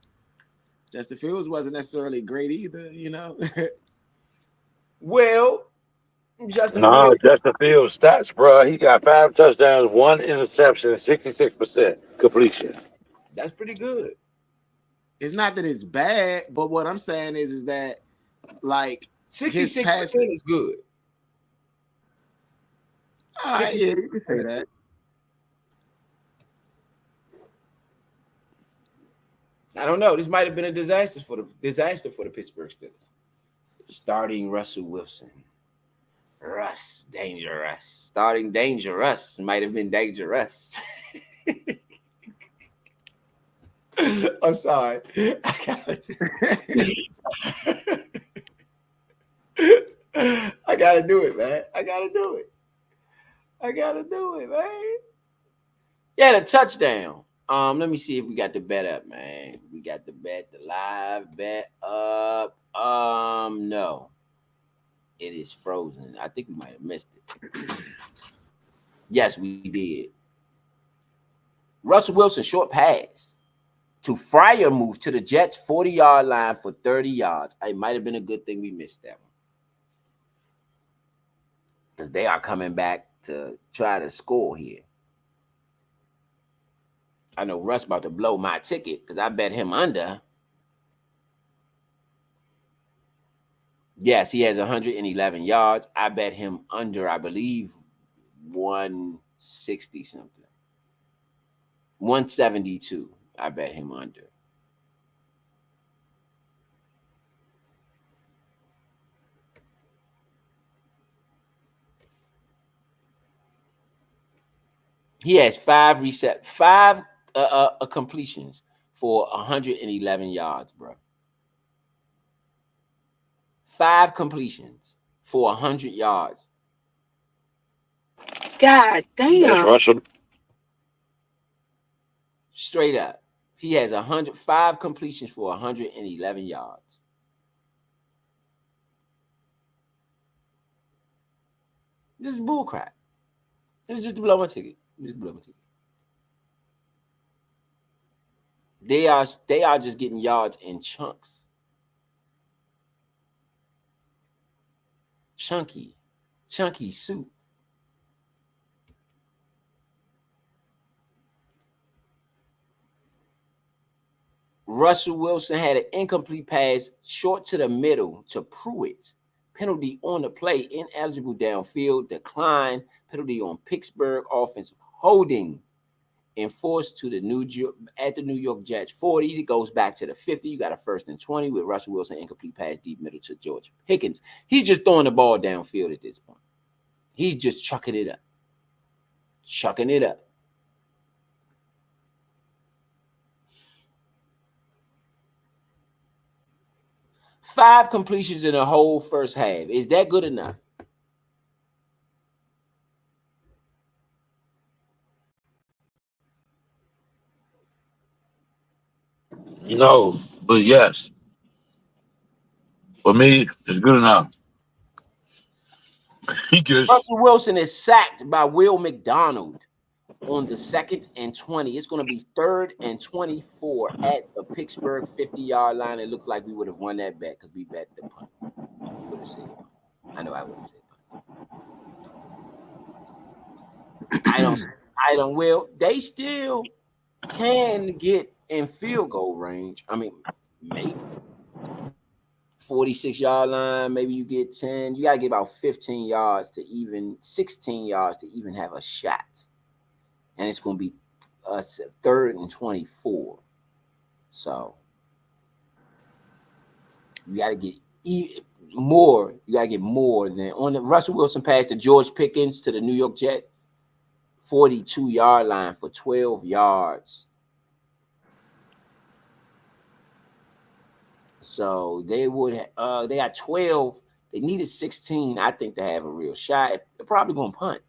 Justin Fields wasn't necessarily great either, you know. Well, Justin no, Fields. Justin Fields stats, bro. He got 5 touchdowns, 1 interception, 66% completion. That's pretty good. It's not that it's bad, but what I'm saying is that like his 66% passing. is good. All right, yeah, you can say that. I don't know. This might have been a disaster for the Pittsburgh Steelers. Starting Russell Wilson. Russ, dangerous. Starting dangerous might have been dangerous. I'm sorry. I gotta do it, man. I gotta do it, man. Yeah, the touchdown. Let me see if we got the bet up, man. We got the live bet up. No. It is frozen. I think we might have missed it. Yes, we did. Russell Wilson short pass to Fryer move to the Jets 40-yard line for 30 yards. It might have been a good thing we missed that one. Because they are coming back to try to score here. I know Russ about to blow my ticket because I bet him under. Yes, he has 111 yards. I bet him under, I believe, 160 something. 172. I bet him under. He has five completions for 111 yards, bro. 5 completions for 100 yards. God damn. That's Russell. Straight up. He has 105 completions for 111 yards. This is bullcrap. This is just to blow my ticket. They are just getting yards in chunks. Chunky soup. Russell Wilson had an incomplete pass short to the middle to Pruitt. Penalty on the play, ineligible downfield, decline, penalty on Pittsburgh offensive holding, enforced to the New York Jets 40. It goes back to the 50. You got a 1st and 20 with Russell Wilson, incomplete pass deep middle to George Pickens. He's just throwing the ball downfield at this point. He's just chucking it up. 5 completions in the whole first half. Is that good enough? No, but yes. For me, it's good enough. He just Russell Wilson is sacked by Will McDonald on the 2nd and 20. It's going to be 3rd and 24 at the Pittsburgh 50-yard line. It looks like we would have won that bet because we bet the punt. We would have said punt. I know I would have said punt. I don't will. They still can get in field goal range. I mean, maybe 46-yard line, maybe you get 10. You got to get about 16 yards to even have a shot. And it's going to be 3rd and 24. So you got to get more. You got to get more than on the Russell Wilson pass to George Pickens to the New York Jet 42-yard line for 12 yards. So they got 12. They needed 16, I think, to have a real shot. They're probably going to punt.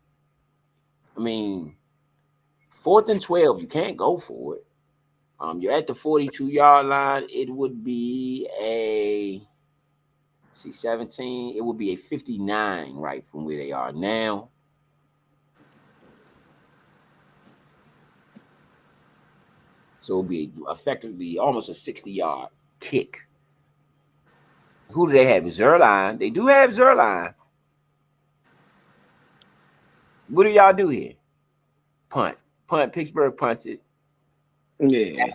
I mean, 4th and 12, you can't go for it. You're at the 42-yard line. It would be a 17. It would be a 59 right from where they are now. So it'll be effectively almost a 60-yard kick. Who do they have? Zerline. They do have Zerline. What do y'all do here? Punt. Pittsburgh punts it. Yeah.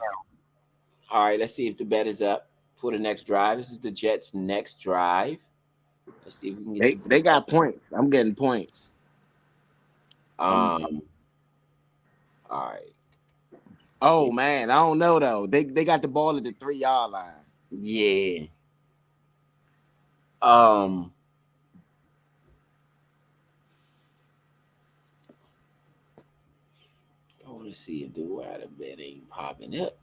All right, let's see if the bet is up for the next drive. This is the Jets' next drive. Let's see if we can get They got points. I'm getting points. all right. Oh man, I don't know though. They got the ball at the 3-yard line. Yeah. I want to see if the wide bet ain't popping up.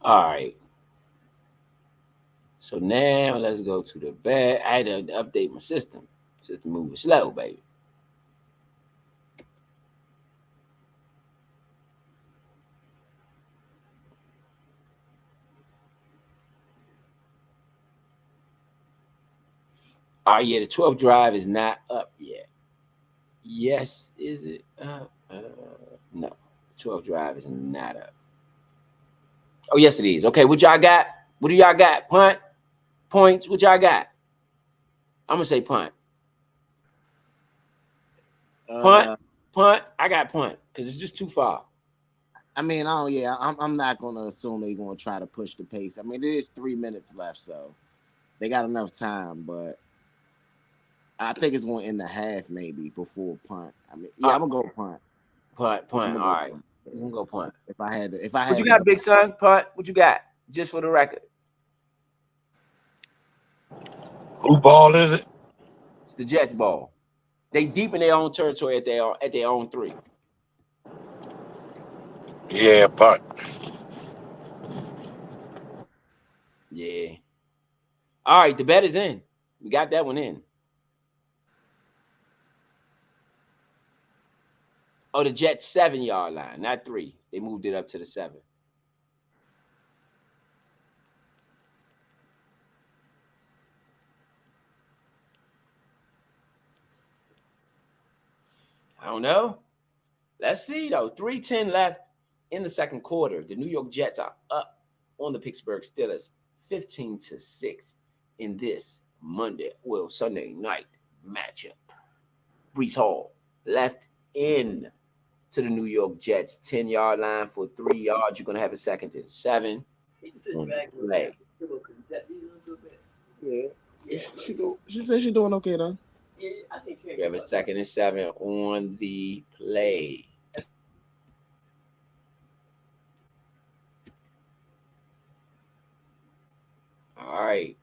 All right. So now let's go to the back. I had to update my system. System moving slow, baby. All right, yeah, the 12th drive is not up yet. Yes, is it up? No, 12th drive is not up. Oh, yes, it is. Okay, what y'all got? What do y'all got? Punt? Points? What y'all got? I'm going to say punt. Punt? Uh, Punt? I got punt because it's just too far. I mean, oh yeah, I'm not gonna assume they're gonna try to push the pace. I mean, it is 3 minutes left, so they got enough time. But I think it's gonna end the half maybe before punt. I mean, yeah, Uh, I'm gonna go punt. punt. I'm All gonna go right. punt. You can go punt. If I What you had to got, go, big son? Punt? What you got? Just for the record. Who ball is it? It's the Jets ball. They deep in their own territory at their own 3. Yeah, but Yeah. All right, the bet is in. We got that one in. Oh, the Jets 7-yard line, not 3. They moved it up to the 7. I don't know. Let's see though. 3:10 left in the second quarter. The New York Jets are up on the Pittsburgh Steelers 15-6 in this Sunday night matchup. Brees Hall left in to the New York Jets 10-yard line for 3 yards. You're gonna have a 2nd and 7 on the play. yeah, she said she's doing okay though. You have a 2nd and 7 on the play. All right.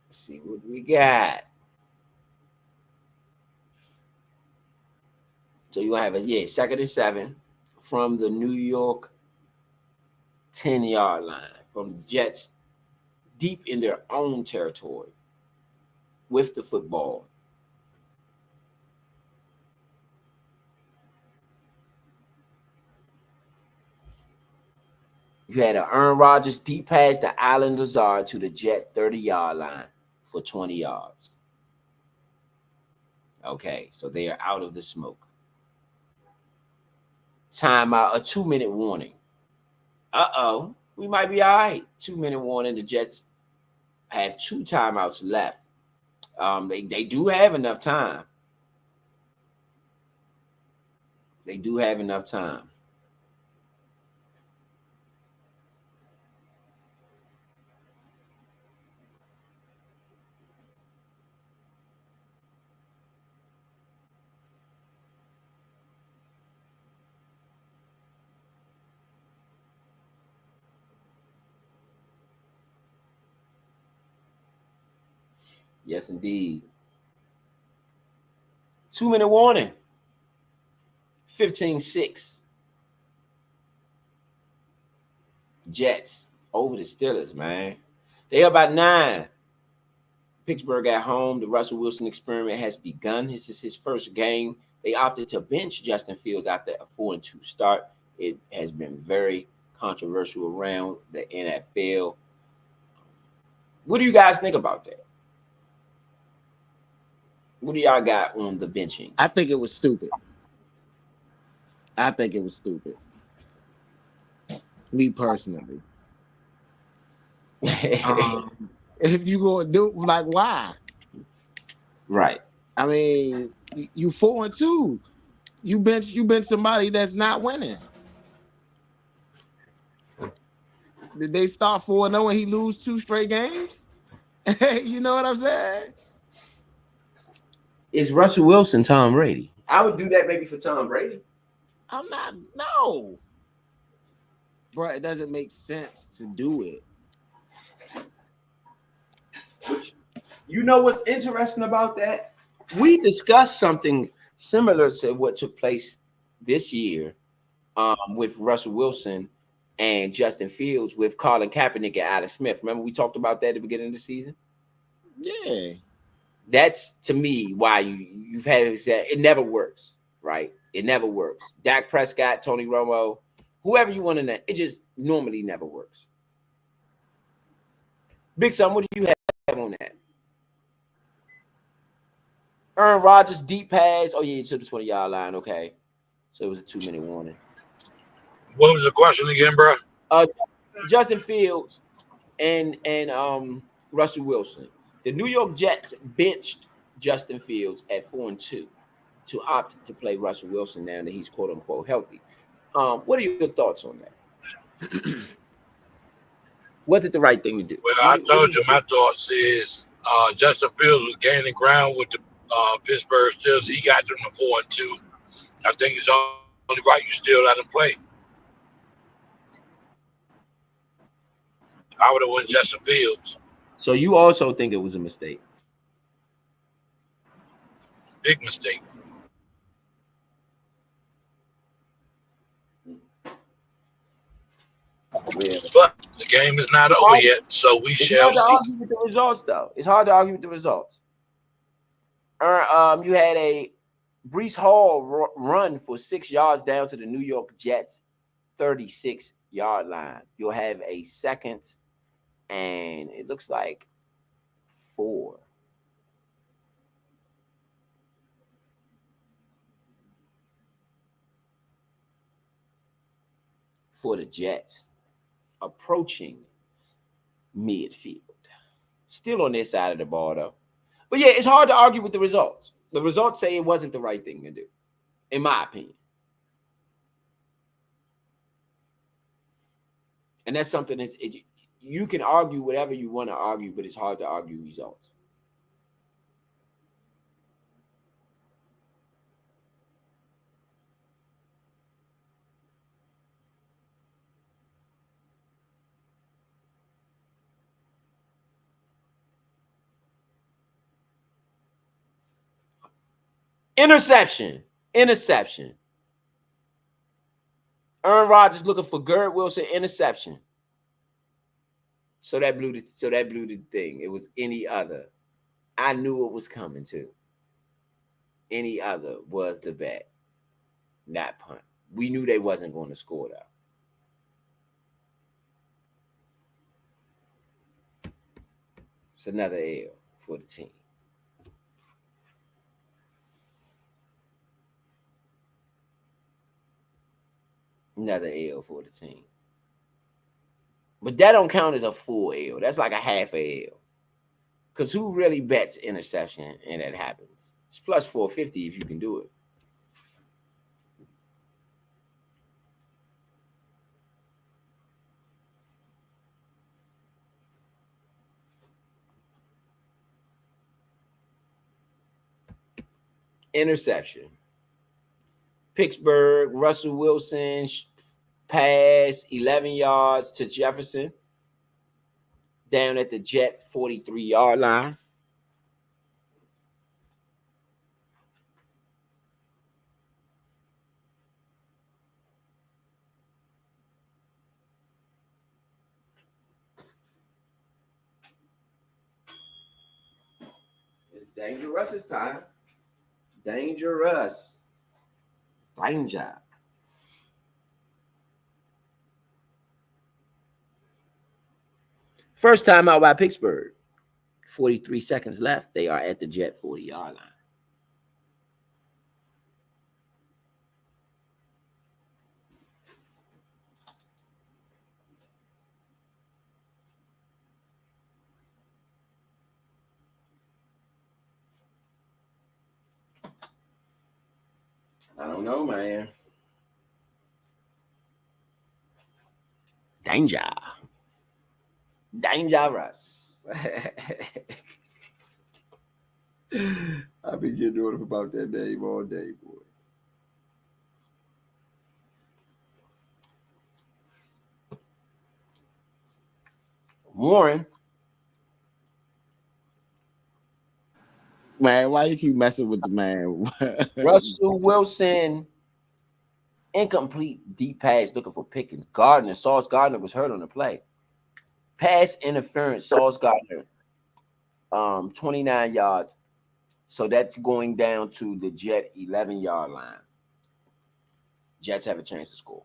Let's see what we got. So you have a 2nd and 7 from the New York 10-yard line from the Jets deep in their own territory with the football. You had an Aaron Rodgers deep pass to Allen Lazard to the Jet 30-yard line for 20 yards. Okay, so they are out of the smoke. Timeout, a 2-minute warning. We might be all right. 2-minute warning. The Jets have 2 timeouts left. They do have enough time. They do have enough time. Yes, indeed. 2-minute warning. 15-6. Jets over the Steelers, man. They are about 9. Pittsburgh at home. The Russell Wilson experiment has begun. This is his first game. They opted to bench Justin Fields after a 4-2 start. It has been very controversial around the NFL. What do you guys think about that? What do y'all got on the benching? I think it was stupid. Me personally. If you go do like why? Right. I mean, you 4-2. You bench somebody that's not winning. Did they start 4-0 and he lose 2 straight games? You know what I'm saying? Is Russell Wilson Tom Brady? I would do that maybe for Tom Brady. I'm not. No, bro. It doesn't make sense to do it. Which, you know what's interesting about that? We discussed something similar to what took place this year with Russell Wilson and Justin Fields with Colin Kaepernick and Alex Smith. Remember we talked about that at the beginning of the season? Yeah. That's to me why you've had it said it never works, right? It never works. Dak Prescott, Tony Romo, whoever you want to name, it just normally never works. Big Son, what do you have on that? Aaron Rodgers, deep pass. Oh, yeah, to the 20-yard line. Okay. So it was a 2-minute warning. What was the question again, bro? Justin Fields and Russell Wilson. The New York Jets benched Justin Fields at 4-2 to opt to play Russell Wilson now that he's quote unquote healthy. What are your thoughts on that? Was it the right thing to do? Well, I told you my thoughts is Justin Fields was gaining ground with the Pittsburgh Steelers. He got them to 4-2. I think it's only right you still let him play. I would have won Justin Fields. So you also think it was a mistake? Big mistake. Yeah. But the game is not over yet, so we shall see. It's hard to argue with the results, though. It's hard to argue with the results. You had a Brees Hall run for 6 yards down to the New York Jets 36-yard line. You'll have a second, and it looks like 4. For the Jets, approaching midfield. Still on their side of the ball, though. But yeah, it's hard to argue with the results. The results say it wasn't the right thing to do, in my opinion. And that's something that's you can argue whatever you want to argue, but it's hard to argue results. Interception. Aaron Rodgers looking for Garrett Wilson interception. So that blew the thing. It was any other. I knew it was coming too. Any other was the bet, not punt. We knew they wasn't going to score though. It's another L for the team. Another L for the team. But that don't count as a full L. That's like a half a L. Because who really bets interception and that happens? It's plus 450 if you can do it. Interception. Pittsburgh, Russell Wilson pass 11 yards to Jefferson down at the Jet 43-yard line. It's dangerous this time. Dangerous. Danger. First time out by Pittsburgh. 43 seconds left. They are at the Jet 40-yard line. I don't know, man. Danger. Dangerous. I've been getting on about that name all day, boy. Warren. Man, why you keep messing with the man? Russell Wilson. Incomplete deep pass looking for Pickens. Sauce Gardner was hurt on the play. Pass interference, Sauce Gardner, 29 yards. So that's going down to the Jet 11-yard line. Jets have a chance to score.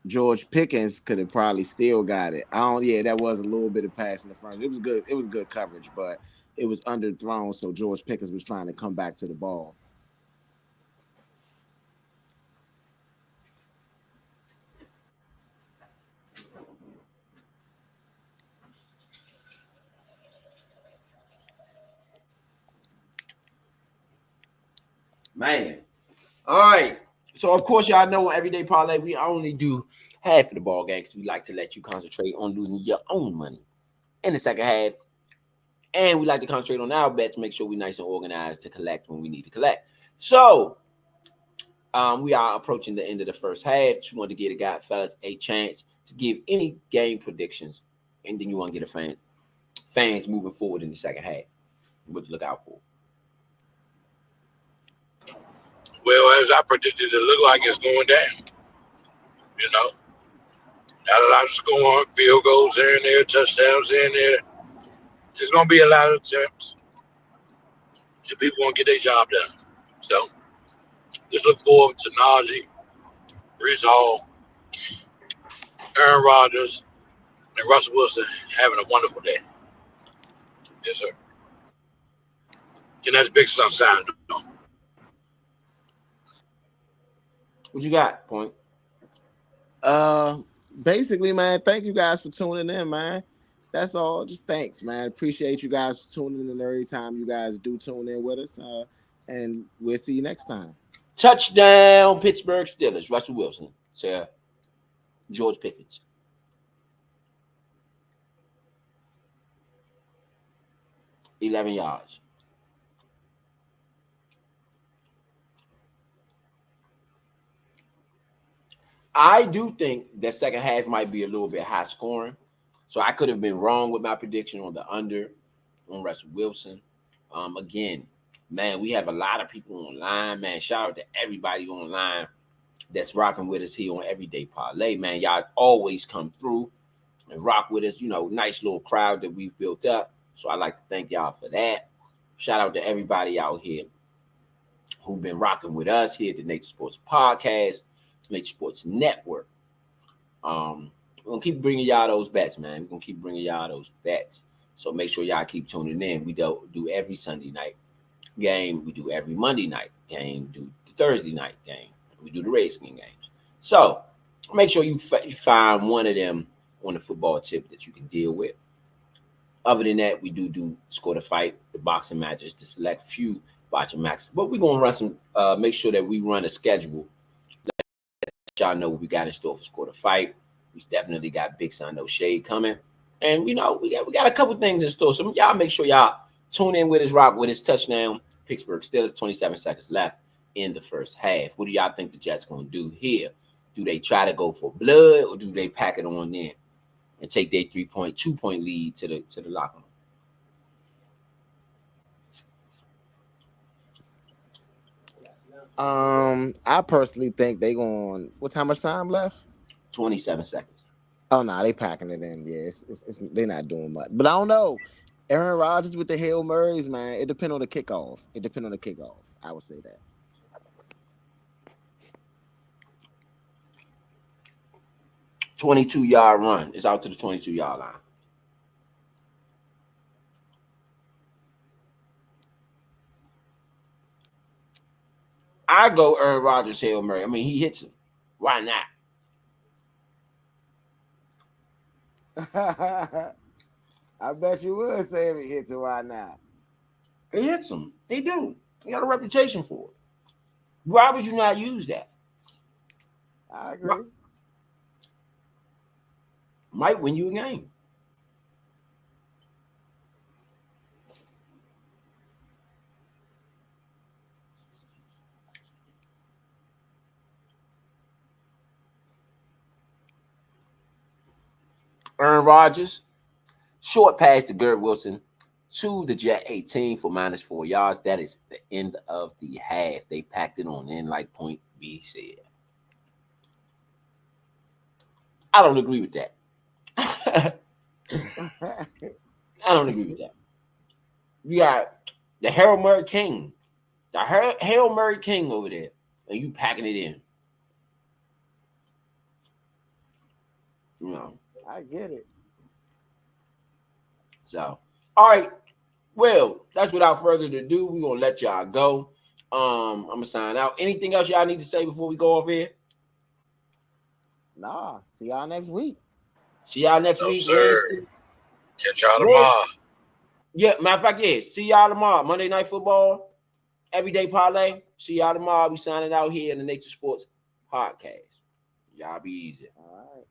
George Pickens could have probably still got it. Yeah, that was a little bit of pass in the front. It was good. It was good coverage, but it was underthrown. So George Pickens was trying to come back to the ball. Man. All right. So, of course, y'all know on Everyday Parlay, we only do half of the ball game because we like to let you concentrate on losing your own money in the second half. And we like to concentrate on our bets, make sure we're nice and organized to collect when we need to collect. So, we are approaching the end of the first half. Just want to give the guy, fellas, a chance to give any game predictions. And then you want to get a fans moving forward in the second half. What to look out for. Well, as I predicted, it looked like it's going down. You know, not a lot of scoring, field goals here and there, touchdowns here and there. There's going to be a lot of attempts, and people want to get their job done. So just look forward to Najee, Brees Hall, Aaron Rodgers, and Russell Wilson having a wonderful day. Yes, sir. And that's Big Sun signing on. What you got, Point? Basically, man, thank you guys for tuning in, man. That's all. Just thanks, man. Appreciate you guys tuning in every time you guys do tune in with us. And we'll see you next time. Touchdown, Pittsburgh Steelers. Russell Wilson. Sarah. George Pickens. 11 yards. I do think that second half might be a little bit high scoring. So I could have been wrong with my prediction on the under on Russell Wilson. Again, man, we have a lot of people online, man. Shout out to everybody online that's rocking with us here on Everyday Parlay, man. Y'all always come through and rock with us. You know, nice little crowd that we've built up. So I'd like to thank y'all for that. Shout out to everybody out here who've been rocking with us here at the Nature Sports Podcast, Nature Sports Network. We're gonna keep bringing y'all those bets, man. We're gonna keep bringing y'all those bets. So make sure y'all keep tuning in. We do every Sunday night game. We do every Monday night game. We do the Thursday night game. We do the Redskin games. So make sure you find one of them on the football tip that you can deal with. Other than that, we do Score the Fight, the boxing matches, the select few boxing matches. But we're gonna run some. Make sure that we run a schedule. Let y'all know what we got in store for Score the Fight. We definitely got Big Sun No Shade coming, and we got a couple things in store. So y'all make sure y'all tune in with us, rock with us. Touchdown, Pittsburgh Steelers. 27 seconds left in the first half. What do y'all think the Jets gonna do here? Do they try to go for blood, or do they pack it on in and take their 2-point lead to the locker room? I personally think they going. What's how much time left? 27 seconds. Oh no, they packing it in. Yeah, they're not doing much. But I don't know. Aaron Rodgers with the Hail Marys, man. It depends on the kickoff. I would say that. 22-yard run. It's out to the 22-yard line. I go Aaron Rodgers, Hail Mary. I mean, he hits him. Why not? I bet you would say if it hits it, why not? He hits them. He do. He got a reputation for it. Why would you not use that? I agree. Might win you a game. Aaron Rodgers, short pass to Garrett Wilson to the Jet 18 for -4 yards. That is the end of the half. They packed it on in like Point B said. I don't agree with that. I don't agree with that. You got the Hail Murray King, the Hail Murray King over there, and you packing it in. You know. I get it. So, all right. Well, that's without further ado. We're gonna let y'all go. I'm gonna sign out. Anything else y'all need to say before we go off here? Nah, see y'all next week. See y'all next No, week, sir. Wednesday. Catch y'all Well, tomorrow. yeah, matter of fact, yeah. See y'all tomorrow. Monday Night Football, Everyday Parlay. See y'all tomorrow. We signing out here in the Nature Sports Podcast. Y'all be easy. All right.